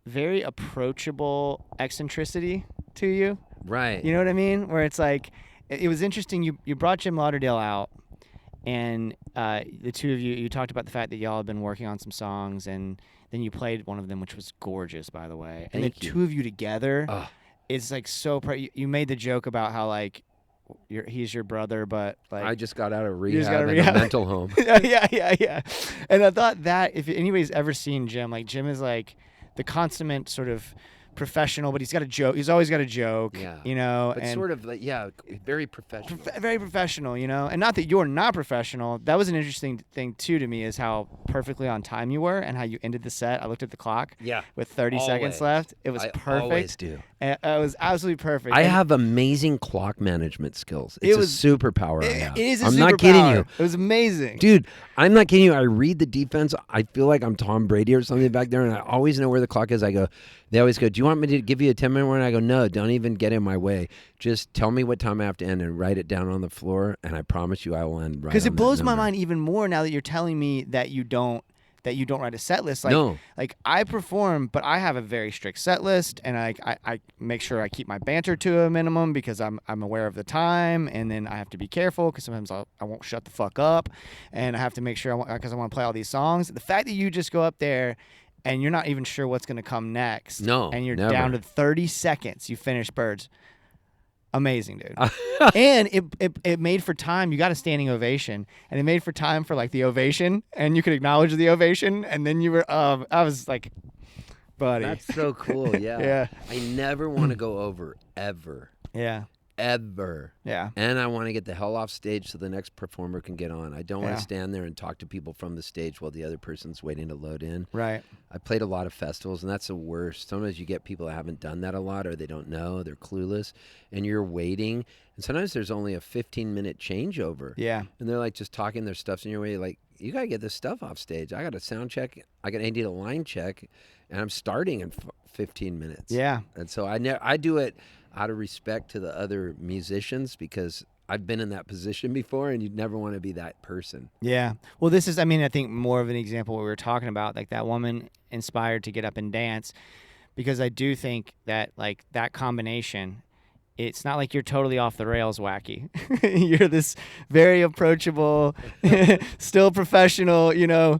very approachable eccentricity to you. Right. You know what I mean? Where it's like, it was interesting. You brought Jim Lauderdale out, and the two of you talked about the fact that y'all had been working on some songs, and then you played one of them, which was gorgeous, by the way. And the two of you together, it's like so. You made the joke about how like he's your brother, but like I just got out of rehab in a mental home. yeah. And I thought that if anybody's ever seen Jim, like Jim is like the consummate sort of professional, but he's got a joke. He's always got a joke, you know. But and sort of like, very professional. Very professional, you know. And not that you're not professional. That was an interesting thing, too, to me, is how perfectly on time you were and how you ended the set. I looked at the clock with 30 seconds left. It was perfect. I always do. It was absolutely perfect. I have amazing clock management skills. It's a superpower I have. It is a I'm superpower. not kidding you. It was amazing. Dude, I'm not kidding you. I read the defense. I feel like I'm Tom Brady or something back there, and I always know where the clock is. They always go, "Do you want me to give you a 10-minute warning?" I go, "No, don't even get in my way. Just tell me what time I have to end and write it down on the floor, and I promise you I will end right." Because it blows my mind even more now that you're telling me that you don't write a set list. Like, no. Like I perform, but I have a very strict set list, and I make sure I keep my banter to a minimum because I'm aware of the time, and then I have to be careful because sometimes I won't shut the fuck up, and I have to make sure because I want to play all these songs. The fact that you just go up there and you're not even sure what's going to come next, and you're down to 30 seconds, you finish Birds. Amazing, dude. And it made for time. You got a standing ovation, and it made for time for like the ovation, and you could acknowledge the ovation, and then you were I was like, buddy. That's so cool. Yeah. I never want to go over ever. Yeah. Ever. Yeah. And I want to get the hell off stage so the next performer can get on. I don't want to stand there and talk to people from the stage while the other person's waiting to load in. Right. I played a lot of festivals, and that's the worst. Sometimes you get people that haven't done that a lot, or they don't know, they're clueless, and you're waiting. And sometimes there's only a 15-minute changeover. Yeah. And they're like just talking their stuff's in your way. Like, you got to get this stuff off stage. I got a sound check. I need a line check, and I'm starting in 15 minutes. Yeah. And so I do it out of respect to the other musicians, because I've been in that position before, and you'd never want to be that person. Yeah. Well, this is, I think more of an example of what we were talking about, like that woman inspired to get up and dance, because I do think that like that combination, it's not like you're totally off the rails wacky. You're this very approachable, still professional, you know,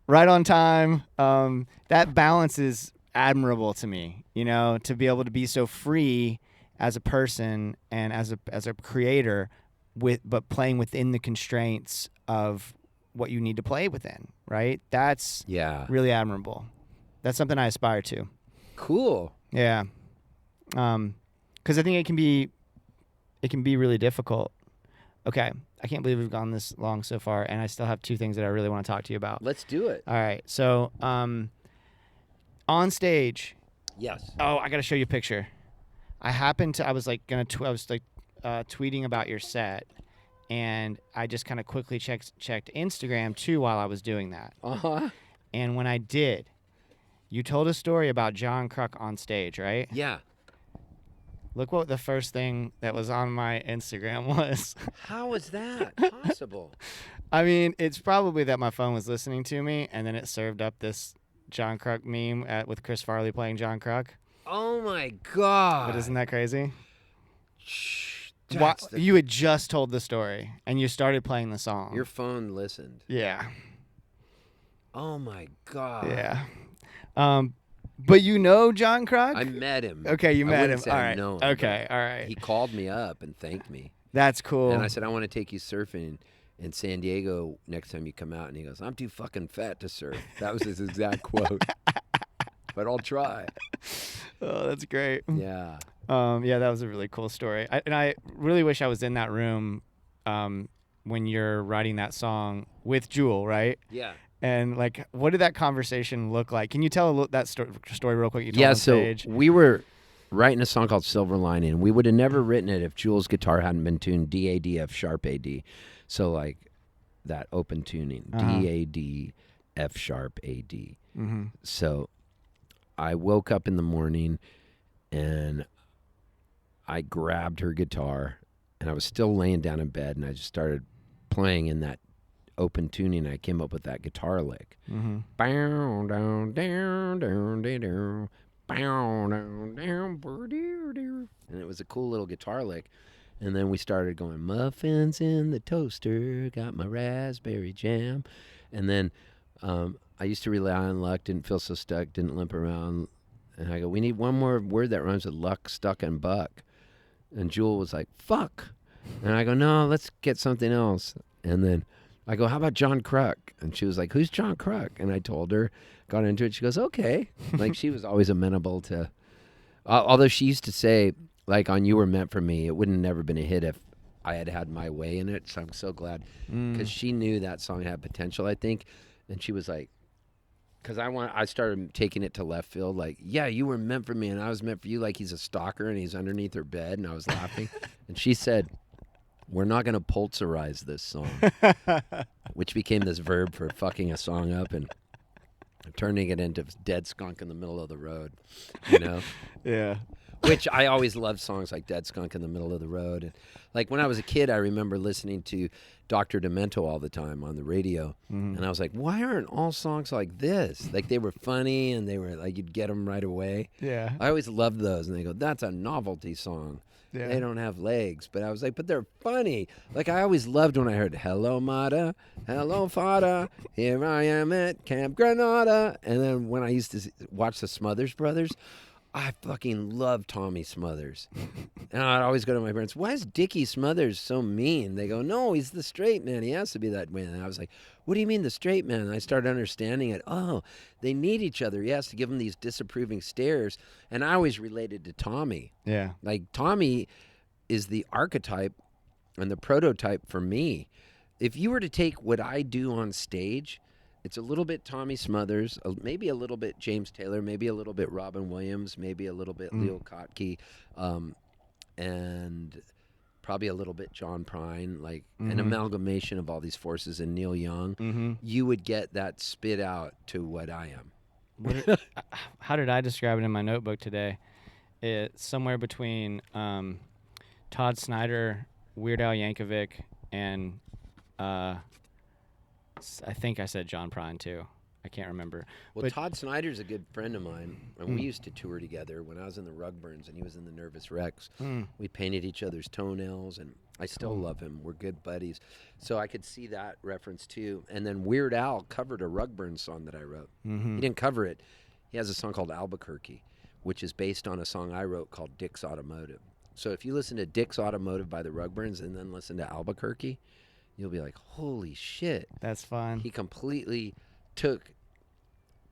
right on time. That balance is admirable to me, you know, to be able to be so free as a person and as a creator, but playing within the constraints of what you need to play within, right? That's really admirable. That's something I aspire to. Cool. Yeah. Because I think it can be really difficult. Okay, I can't believe we've gone this long so far, and I still have two things that I really want to talk to you about. Let's do it. All right, so on stage. Yes. Oh, I got to show you a picture. I was tweeting about your set, and I just kind of quickly checked Instagram too while I was doing that. And when I did, you told a story about John Kruk on stage, right? Yeah. Look what the first thing that was on my Instagram was. How is that possible? I mean, it's probably that my phone was listening to me, and then it served up this John Kruk meme with Chris Farley playing John Kruk. Oh my God! But isn't that crazy? Why, you had just told the story, and you started playing the song. Your phone listened. Yeah. Oh my God. Yeah. But you know John Kruk? I met him. Okay, you met him. Say All I right. know him, Okay, all right. He called me up and thanked me. That's cool. And I said, I want to take you surfing in San Diego next time you come out. And he goes, I'm too fucking fat to surf. That was his exact quote. But I'll try. Oh, that's great. Yeah. Yeah, that was a really cool story. I really wish I was in that room when you're writing that song with Jewel, right? Yeah. And like, what did that conversation look like? Can you tell that story real quick? You told on stage? So we were writing a song called Silver Lining. We would have never written it if Jewel's guitar hadn't been tuned D-A-D, F sharp A-D. So like that open tuning, D-A-D, F sharp A-D. Mm-hmm. So I woke up in the morning and I grabbed her guitar and I was still laying down in bed and I just started playing in that open tuning. I came up with that guitar lick. Mm-hmm. Bow, down, down, down, down, bow, down, down, and it was a cool little guitar lick. And then we started going, muffins in the toaster, got my raspberry jam. And then I used to rely on luck, didn't feel so stuck, didn't limp around. And I go, we need one more word that rhymes with luck, stuck, and buck. And Jewel was like, fuck. And I go, no, let's get something else. And then I go, how about John Kruk? And she was like, who's John Kruk? And I told her, got into it. She goes, okay. Like she was always amenable to, although she used to say, like on You Were Meant for Me, it wouldn't have never been a hit if I had had my way in it. So I'm so glad because she knew that song had potential, I think. And she was like, because I started taking it to left field, like, yeah, you were meant for me and I was meant for you. Like he's a stalker and he's underneath her bed. And I was laughing. And she said, we're not going to Poltzerize this song, which became this verb for fucking a song up and turning it into Dead Skunk in the Middle of the Road, you know? Yeah. Which I always loved songs like Dead Skunk in the Middle of the Road. And like when I was a kid, I remember listening to Dr. Demento all the time on the radio. Mm-hmm. And I was like, why aren't all songs like this? Like they were funny and they were like, you'd get them right away. Yeah. I always loved those. And they go, that's a novelty song. Yeah. They don't have legs. But I was like, but they're funny. Like I always loved when I heard, hello, Mata, hello, Fada, here I am at Camp Granada. And then when I used to watch the Smothers Brothers, I fucking love Tommy Smothers. And I'd always go to my parents, why is Dickie Smothers so mean? They go, no, he's the straight man. He has to be that way. And I was like, what do you mean the straight man? And I started understanding it. Oh, they need each other. He has to give them these disapproving stares. And I always related to Tommy. Yeah. Like Tommy is the archetype and the prototype for me. If you were to take what I do on stage, it's a little bit Tommy Smothers, maybe a little bit James Taylor, maybe a little bit Robin Williams, maybe a little bit Leo Kottke, and probably a little bit John Prine, like an amalgamation of all these forces and Neil Young. Mm-hmm. You would get that spit out to what I am. How did I describe it in my notebook today? It's somewhere between Todd Snyder, Weird Al Yankovic, and I think I said John Prine too. I can't remember. Well, but Todd Snyder's a good friend of mine, and we used to tour together when I was in the Rugburns and he was in the Nervous Wrecks. We painted each other's toenails, and I still love him. We're good buddies. So I could see that reference too. And then Weird Al covered a Rugburns song that I wrote. Mm-hmm. He didn't cover it. He has a song called Albuquerque, which is based on a song I wrote called Dick's Automotive. So if you listen to Dick's Automotive by the Rugburns and then listen to Albuquerque, you'll be like, holy shit. That's fun. He completely took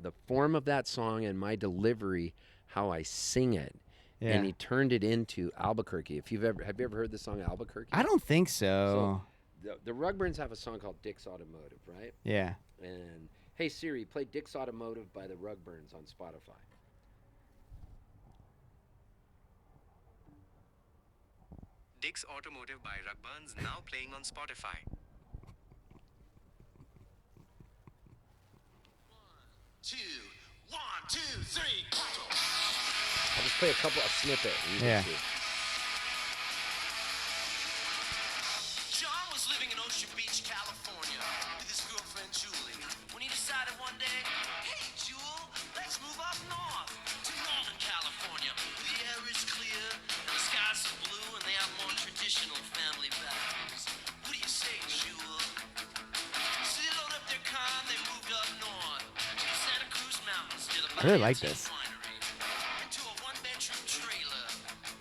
the form of that song and my delivery, how I sing it, and he turned it into Albuquerque. Have you ever heard the song Albuquerque? I don't think so. The Rugburns have a song called Dick's Automotive, right? Yeah. And hey Siri, play Dick's Automotive by the Rugburns on Spotify. Dick's Automotive by Rugburns, now playing on Spotify. 1, 2, 3, 4. I'll just play a snippet. Yeah. John was living in Ocean Beach, California. I really like this. Into a one-bedroom trailer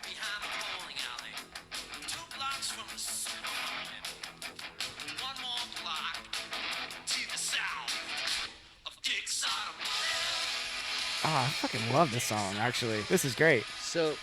behind a bowling alley. 2 blocks from the supermarket. 1 more block to the south of Dick's Automotive. Oh, I fucking love this song, actually. This is great. So,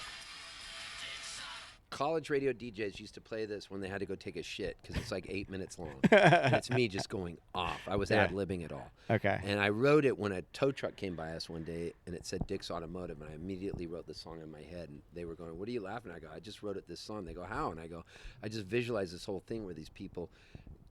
college radio DJs used to play this when they had to go take a shit because it's like 8 minutes long. And it's me just going off. I was ad-libbing it all. Okay. And I wrote it when a tow truck came by us one day, and it said Dick's Automotive, and I immediately wrote the song in my head. And they were going, "What are you laughing at?" I go, "I just wrote it this song." They go, "How?" And I go, "I just visualize this whole thing where these people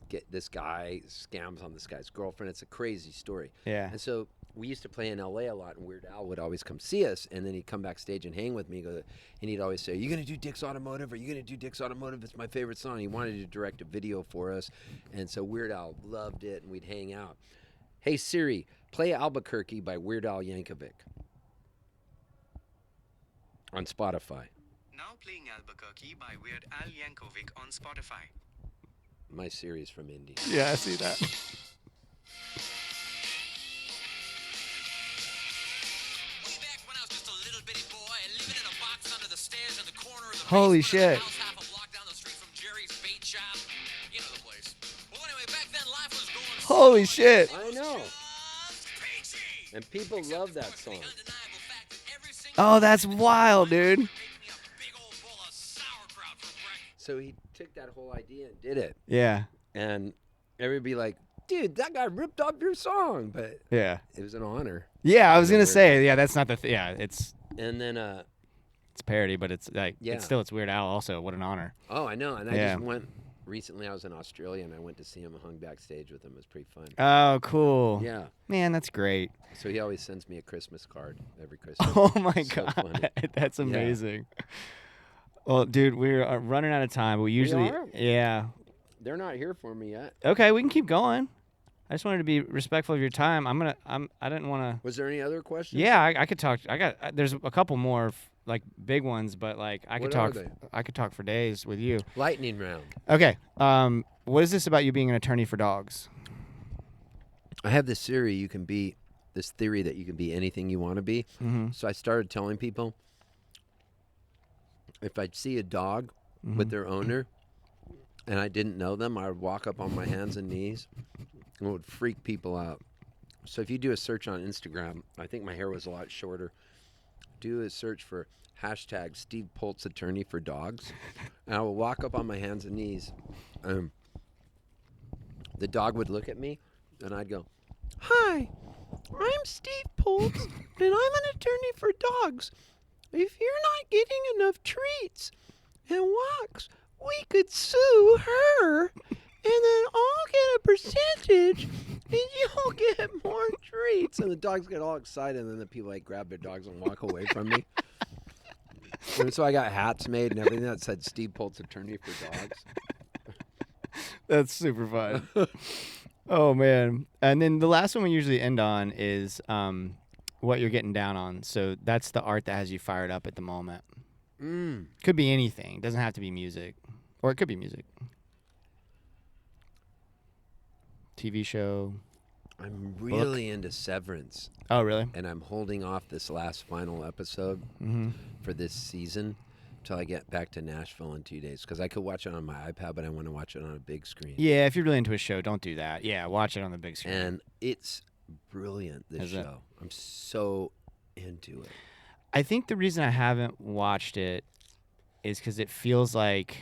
get this guy scams on this guy's girlfriend." It's a crazy story. Yeah. And so we used to play in LA a lot, and Weird Al would always come see us, and then he'd come backstage and hang with me, and he'd always say, "Are you going to do Dick's Automotive? Are you going to do Dick's Automotive? It's my favorite song." He wanted to direct a video for us, and so Weird Al loved it, and we'd hang out. Hey Siri, play Albuquerque by Weird Al Yankovic on Spotify. Now playing Albuquerque by Weird Al Yankovic on Spotify. My Siri's from India. Yeah, I see that. Way back when I was just a little bitty boy, living in a box under the stairs in the corner of the Holy basement of shit. the house half a block down the street from Jerry's bait shop. You know the place. Well, anyway, back then life was going Holy shit. I know. just peachy. And people love that song. Undeniable fact that every single Oh, that's wild, dude. make me a big old bowl of sauerkraut for breakfast. So he took that whole idea and did it. Yeah. And everybody be like, "Dude, that guy ripped off your song." But Yeah. it was an honor. Yeah, I was Yeah, gonna Weird say, yeah, that's not the yeah, it's And then, parody, but it's like Yeah. it's Weird Al also. What an honor. oh, I know. And I Yeah. just went, recently I was in Australia and I went to see him and hung backstage with him. It was pretty fun. Oh, cool. Yeah. Man, that's great. So he always sends me a Christmas card every Christmas. Oh my So god. funny. That's amazing. Well, dude, we're running out of time, but we usually are? yeah. They're not here for me yet. Okay, we can keep going. I just wanted to be respectful of your time. I didn't want to. Was there any other questions? Yeah, I could talk. There's a couple more like big ones, but like I could What are talk. they? I could talk for days with you. Lightning round. Okay. What is this about you being an attorney for dogs? I have this theory that you can be anything you want to be. Mm-hmm. So I started telling people if I'd see a dog with their owner and I didn't know them, I would walk up on my hands and knees and it would freak people out. So if you do a search on Instagram, I think my hair was a lot shorter. Do a search for hashtag Steve Poltz attorney for dogs. And I would walk up on my hands and knees. The dog would look at me and I'd go, "Hi, I'm Steve Poltz, and I'm an attorney for dogs. If you're not getting enough treats and walks, we could sue her, and then I'll get a percentage, and you'll get more treats." And the dogs get all excited, and then the people like grab their dogs and walk away from me. And so I got hats made and everything that said Steve Poltz attorney for dogs. That's super fun. Oh man! And then the last one we usually end on is what you're getting down on. So that's the art that has you fired up at the moment. Could be anything. Doesn't have to be music, or it could be music. TV show. I'm really into Severance. Oh really? And I'm holding off this last final episode for this season till I get back to Nashville in 2 days, because I could watch it on my iPad, but I want to watch it on a big screen. Yeah, if you're really into a show, don't do that. Yeah, watch it on the big screen. And it's brilliant, this Is it? show. I'm so into it. I think the reason I haven't watched it is because it feels like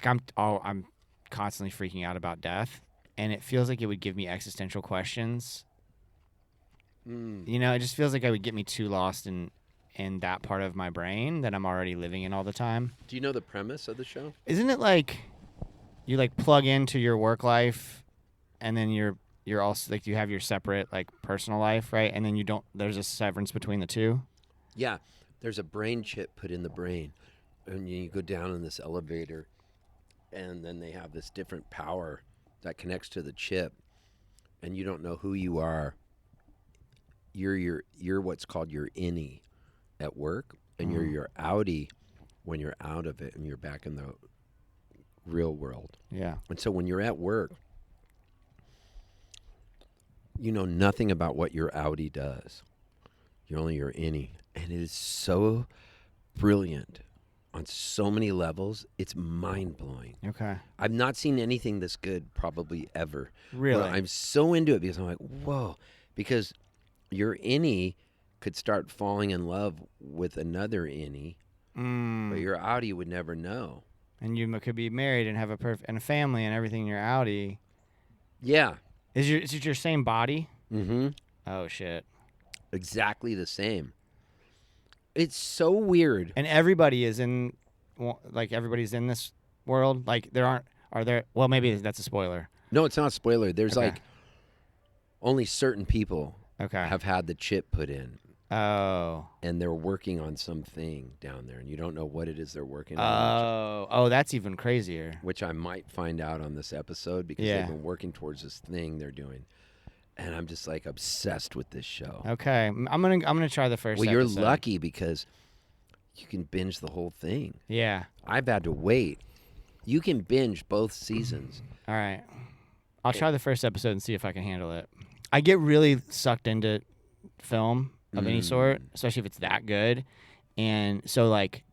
I'm constantly freaking out about death, and it feels like it would give me existential questions. You know, it just feels like it would get me too lost in that part of my brain that I'm already living in all the time. Do you know the premise of the show? Isn't it like you like plug into your work life, and then you're also like you have your separate like personal life, right? And then there's a severance between the two. Yeah. There's a brain chip put in the brain, and you go down in this elevator, and then they have this different power that connects to the chip, and you don't know who you are. You're what's called your innie at work, and you're your outie when you're out of it and you're back in the real world. Yeah. And so when you're at work, you know nothing about what your outie does. You're only your innie. And it is so brilliant on so many levels. It's mind-blowing. Okay. I've not seen anything this good probably ever. Really? Where I'm so into it because I'm like, whoa. Because your innie could start falling in love with another innie, but your outie would never know. And you could be married and have and a family and everything in your outie. Yeah. Is it your same body? Mm-hmm. Oh, shit. Exactly the same. It's so weird. And everybody is everybody's in this world? Like, well, maybe that's a spoiler. No, it's not a spoiler. There's Okay. like only certain people Okay. have had the chip put in. Oh. And they're working on something down there, and you don't know what it is they're working on. Oh, that's even crazier. Which I might find out on this episode because they've been working towards this thing they're doing. And I'm just like obsessed with this show. Okay. I'm gonna try the first Well, you're episode. lucky because you can binge the whole thing. Yeah. I've had to wait. You can binge both seasons. All right. I'll try the first episode and see if I can handle it. I get really sucked into film of any sort, especially if it's that good. And so like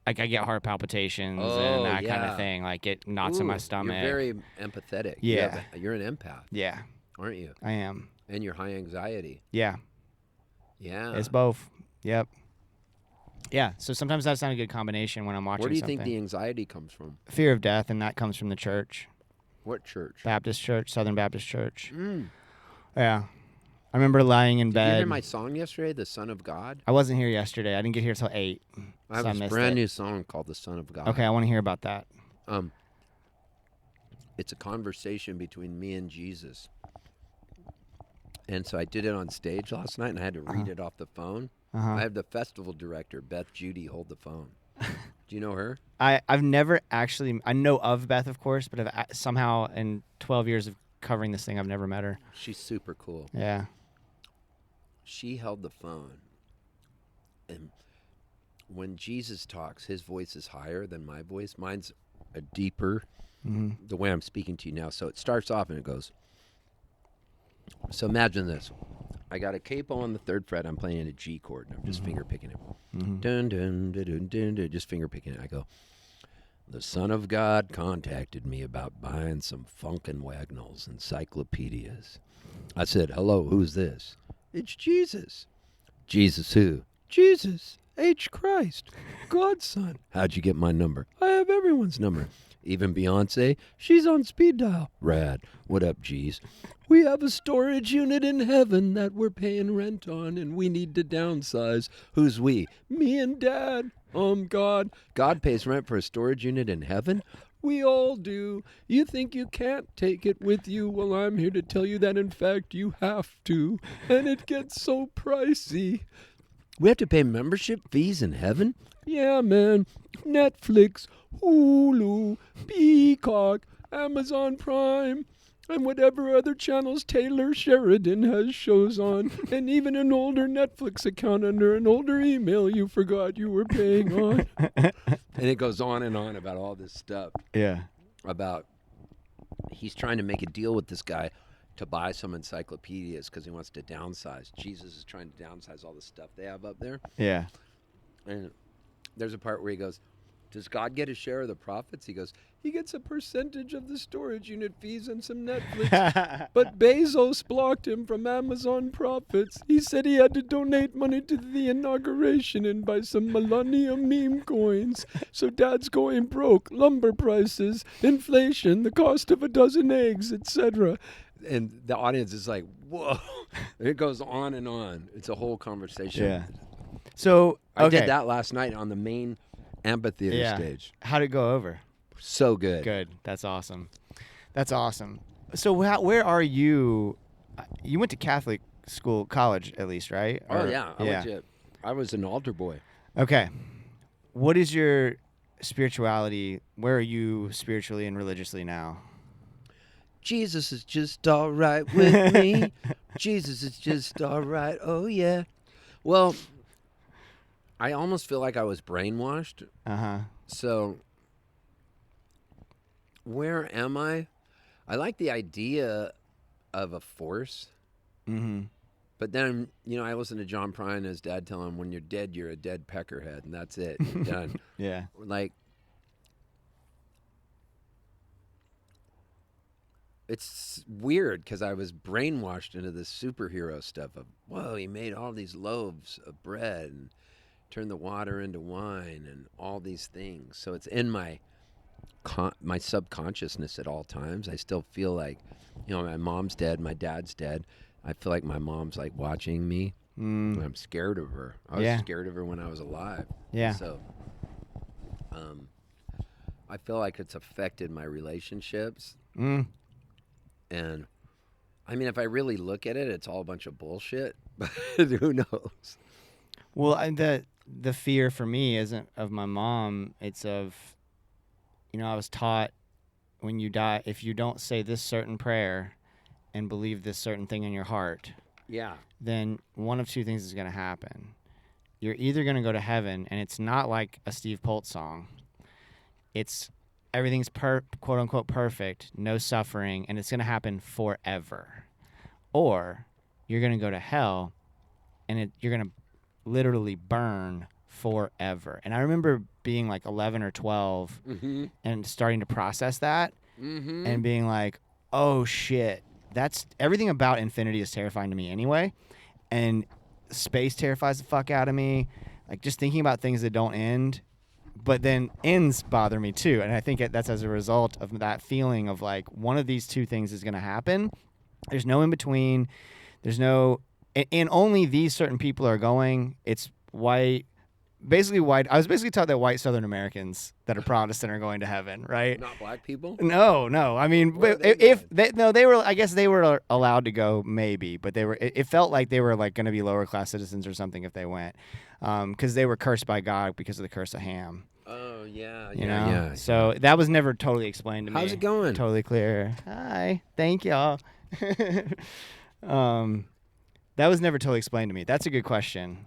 I get heart palpitations and that kind of thing. Like it knots in my stomach. You're very empathetic. Yeah. You're an empath. Yeah. Aren't you? I am. And you're high anxiety. Yeah. Yeah. It's both. Yep. Yeah. So sometimes that's not a good combination when I'm watching Where do you something. think the anxiety comes from? Fear of death, and that comes from the church. What church? Baptist church, Southern Baptist Church. Mm. Yeah. I remember lying in Did bed. you hear my song yesterday, The Son of God? I wasn't here yesterday. I didn't get here till 8. I have so this missed brand it. new song called The Son of God. Okay, I want to hear about that. It's a conversation between me and Jesus. And so I did it on stage last night, and I had to read it off the phone. I have the festival director, Beth Judy, hold the phone. Do you know her? I've never actually, I know of Beth, of course, but I've somehow in 12 years of covering this thing, I've never met her. She's super cool. Yeah. She held the phone. And when Jesus talks, his voice is higher than my voice. Mine's a deeper, the way I'm speaking to you now. So it starts off and it goes. So imagine this. I got a capo on the 3rd fret. I'm playing a G chord, and I'm just finger picking it. Dun, dun, dun, dun, dun, dun, just finger picking it. I go, the Son of God contacted me about buying some Funkin' Wagnalls encyclopedias. I said, hello, who's this? It's Jesus. Jesus who? Jesus, H. Christ, God's son. How'd you get my number? I have everyone's number. Even Beyonce, she's on speed dial. Rad. What up, G's? We have a storage unit in heaven that we're paying rent on, and we need to downsize. Who's we? Me and Dad. God. God pays rent for a storage unit in heaven? We all do. You think you can't take it with you? Well, I'm here to tell you that, in fact, you have to. And it gets so pricey. We have to pay membership fees in heaven? Yeah, man. Netflix, Hulu, Peacock, Amazon Prime, and whatever other channels Taylor Sheridan has shows on, and even an older Netflix account under an older email you forgot you were paying on. And it goes on and on about all this stuff. Yeah. About he's trying to make a deal with this guy to buy some encyclopedias because he wants to downsize. Jesus is trying to downsize all the stuff they have up there. Yeah. And there's a part where he goes, does God get a share of the profits? He goes, he gets a percentage of the storage unit fees and some Netflix. But Bezos blocked him from Amazon profits. He said he had to donate money to the inauguration and buy some millennium meme coins. So Dad's going broke. Lumber prices, inflation, the cost of a dozen eggs, etc. And the audience is like, whoa. It goes on and on. It's a whole conversation. Yeah. So, okay. I did that last night on the main amphitheater stage. How'd it go over? So good. Good. That's awesome. That's awesome. So where are you? You went to Catholic school, college at least, right? Oh, yeah. I was an altar boy. Okay. What is your spirituality? Where are you spiritually and religiously now? Jesus is just all right with me. Jesus is just all right. Oh, yeah. Well, I almost feel like I was brainwashed. Uh-huh. So where am I? I like the idea of a force. Mm-hmm. But then, I listened to John Prine and his dad tell him, when you're dead, you're a dead peckerhead, and that's it. You're done. Yeah. Like, it's weird because I was brainwashed into this superhero stuff of, whoa, he made all these loaves of bread and turned the water into wine and all these things. So it's in my subconsciousness at all times. I still feel like, my mom's dead, my dad's dead. I feel like my mom's like watching me. I'm scared of her. I was scared of her when I was alive. Yeah. So I feel like it's affected my relationships. And I mean, if I really look at it, it's all a bunch of bullshit, but who knows? Well, the fear for me isn't of my mom. It's of, I was taught when you die, if you don't say this certain prayer and believe this certain thing in your heart, then one of two things is going to happen. You're either going to go to heaven, and it's not like a Steve Poltz song. It's everything's quote unquote perfect, no suffering, and it's going to happen forever. Or you're going to go to hell, and you're going to literally burn forever. And I remember being like 11 or 12 and starting to process that and being like, oh shit, that's everything about infinity is terrifying to me anyway. And space terrifies the fuck out of me. Like just thinking about things that don't end, but then ends bother me too. And I think that's as a result of that feeling of like one of these two things is going to happen. There's no in between. There's no, and only these certain people are going. It's white. Basically white. I was basically taught that white Southern Americans that are Protestant are going to heaven, right? Not black people? No. I mean, but they were. I guess they were allowed to go, maybe, but they were. It felt like they were like going to be lower class citizens or something if they went, because they were cursed by God because of the curse of Ham. Oh yeah, yeah. So that was never totally explained to me. How's it going? Totally clear. Hi, thank y'all. That was never totally explained to me. That's a good question.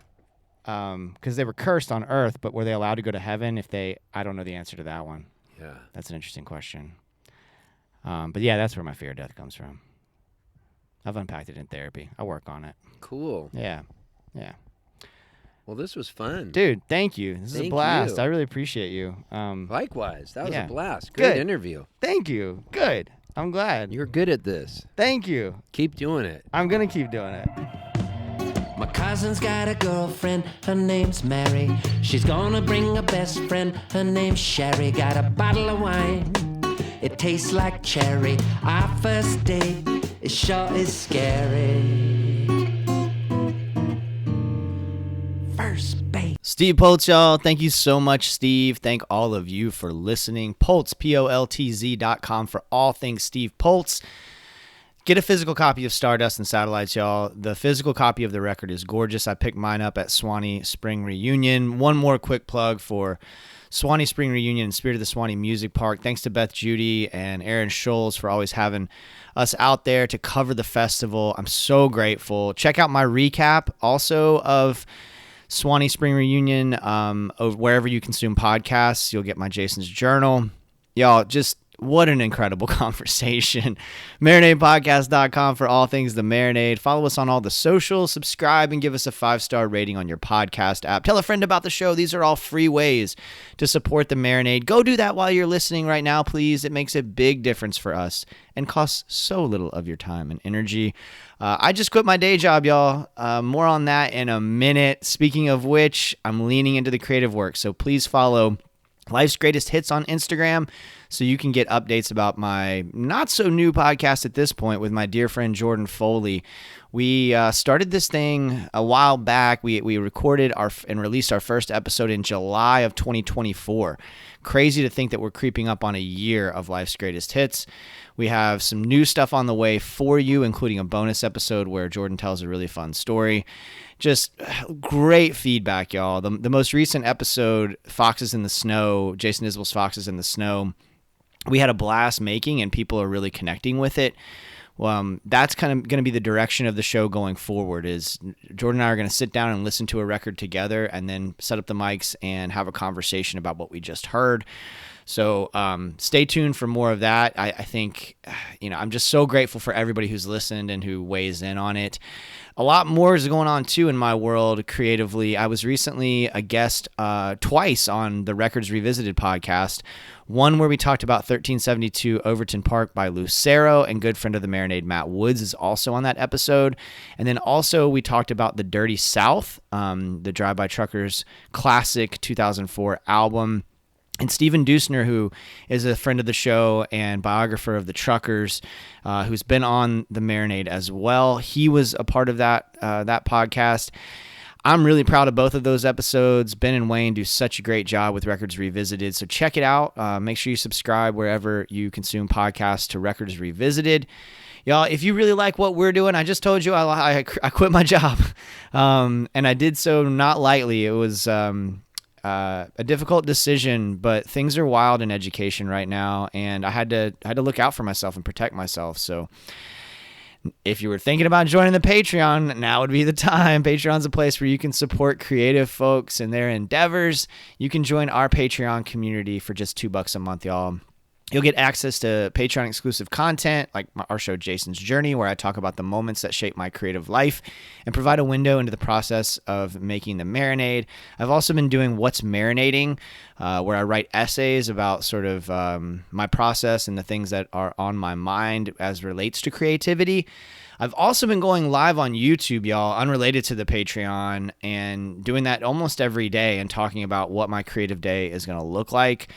Because they were cursed on earth, but were they allowed to go to heaven if they... I don't know the answer to that one. Yeah. That's an interesting question. But yeah, that's where my fear of death comes from. I've unpacked it in therapy. I work on it. Cool. Yeah. Well, this was fun. Dude, thank you. This is a blast. You. I really appreciate you. Likewise. That was a blast. Good Interview. Thank you. Good. I'm glad. You're good at this. Thank you. Keep doing it. I'm going to keep doing it. My cousin's got a girlfriend, her name's Mary. She's gonna bring a best friend, her name's Sherry. Got a bottle of wine, it tastes like cherry. Our first date, it sure is scary. First base. Steve Poltz, y'all. Thank you so much, Steve. Thank all of you for listening. Poltz, POLTZ.com for all things Steve Poltz. Get a physical copy of Stardust and Satellites, y'all. The physical copy of the record is gorgeous. I picked mine up at Swanee Spring Reunion. One more quick plug for Swanee Spring Reunion and Spirit of the Swanee Music Park. Thanks to Beth Judy and Aaron Scholes for always having us out there to cover the festival. I'm so grateful. Check out my recap also of Swanee Spring Reunion wherever you consume podcasts. You'll get my Jason's Journal. Y'all, just what an incredible conversation. MarinadePodcast.com for all things The Marinade. Follow us on all the socials. Subscribe and give us a 5-star rating on your podcast app. Tell a friend about the show. These are all free ways to support The Marinade. Go do that while you're listening right now, please. It makes a big difference for us and costs so little of your time and energy. I just quit my day job, y'all. More on that in a minute. Speaking of which, I'm leaning into the creative work, so please follow Life's Greatest Hits on Instagram so you can get updates about my not-so-new podcast at this point with my dear friend Jordan Foley. We started this thing a while back. We recorded and released our first episode in July of 2024. Crazy to think that we're creeping up on a year of Life's Greatest Hits. We have some new stuff on the way for you, including a bonus episode where Jordan tells a really fun story. Just great feedback, y'all. The most recent episode, Foxes in the Snow, Jason Isbell's Foxes in the Snow, we had a blast making and people are really connecting with it. That's kind of going to be the direction of the show going forward is Jordan and I are going to sit down and listen to a record together and then set up the mics and have a conversation about what we just heard. So stay tuned for more of that. I think, I'm just so grateful for everybody who's listened and who weighs in on it. A lot more is going on, too, in my world creatively. I was recently a guest twice on the Records Revisited podcast. One where we talked about 1372 Overton Park by Lucero, and good friend of the Marinade, Matt Woods, is also on that episode. And then also we talked about The Dirty South, the Drive-By Truckers classic 2004 album. And Steven Dusner, who is a friend of the show and biographer of the Truckers, who's been on the Marinade as well. He was a part of that podcast. I'm really proud of both of those episodes. Ben and Wayne do such a great job with Records Revisited, so check it out. Make sure you subscribe wherever you consume podcasts to Records Revisited. Y'all, if you really like what we're doing, I just told you I quit my job, and I did so not lightly. It was a difficult decision, but things are wild in education right now, and I had to look out for myself and protect myself. So if you were thinking about joining the Patreon, now would be the time. Patreon's a place where you can support creative folks and their endeavors. You can join our Patreon community for just $2 a month, y'all. You'll get access to Patreon exclusive content like our show Jason's Journey, where I talk about the moments that shape my creative life and provide a window into the process of making the Marinade. I've also been doing What's Marinating, where I write essays about sort of my process and the things that are on my mind as relates to creativity. I've also been going live on YouTube, y'all, unrelated to the Patreon, and doing that almost every day and talking about what my creative day is going to look like.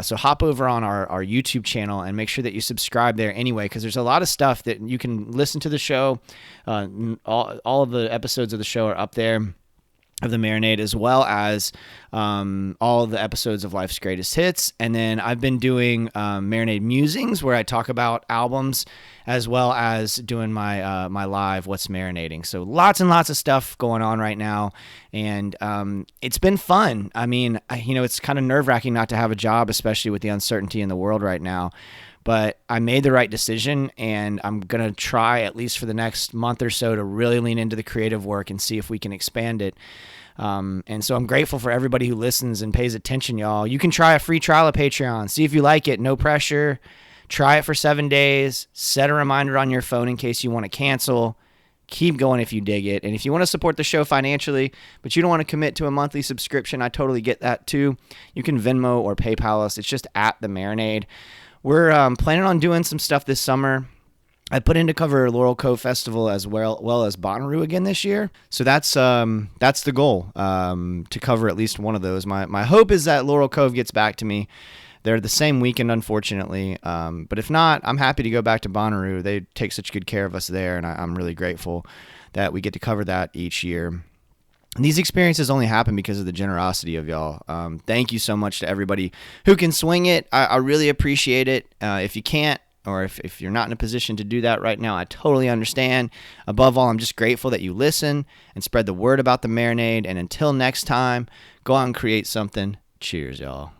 So hop over on our YouTube channel and make sure that you subscribe there anyway, because there's a lot of stuff that you can listen to the show. All of the episodes of the show are up there, of the Marinade, as well as all the episodes of Life's Greatest Hits. And then I've been doing Marinade Musings, where I talk about albums, as well as doing my my live What's Marinating. So lots and lots of stuff going on right now, and it's been fun. I mean, it's kind of nerve-wracking not to have a job, especially with the uncertainty in the world right now. But I made the right decision, and I'm going to try, at least for the next month or so, to really lean into the creative work and see if we can expand it. And so I'm grateful for everybody who listens and pays attention, y'all. You can try a free trial of Patreon. See if you like it. No pressure. Try it for 7 days. Set a reminder on your phone in case you want to cancel. Keep going if you dig it. And if you want to support the show financially, but you don't want to commit to a monthly subscription, I totally get that too. You can Venmo or PayPal us. It's just at the Marinade. We're planning on doing some stuff this summer. I put in to cover Laurel Cove Festival as well as Bonnaroo again this year. So that's the goal, to cover at least one of those. My hope is that Laurel Cove gets back to me. They're the same weekend, unfortunately. But if not, I'm happy to go back to Bonnaroo. They take such good care of us there, and I'm really grateful that we get to cover that each year. And these experiences only happen because of the generosity of y'all. Thank you so much to everybody who can swing it. I really appreciate it. If you can't, or if you're not in a position to do that right now, I totally understand. Above all, I'm just grateful that you listen and spread the word about the Marinade. And until next time, go out and create something. Cheers, y'all.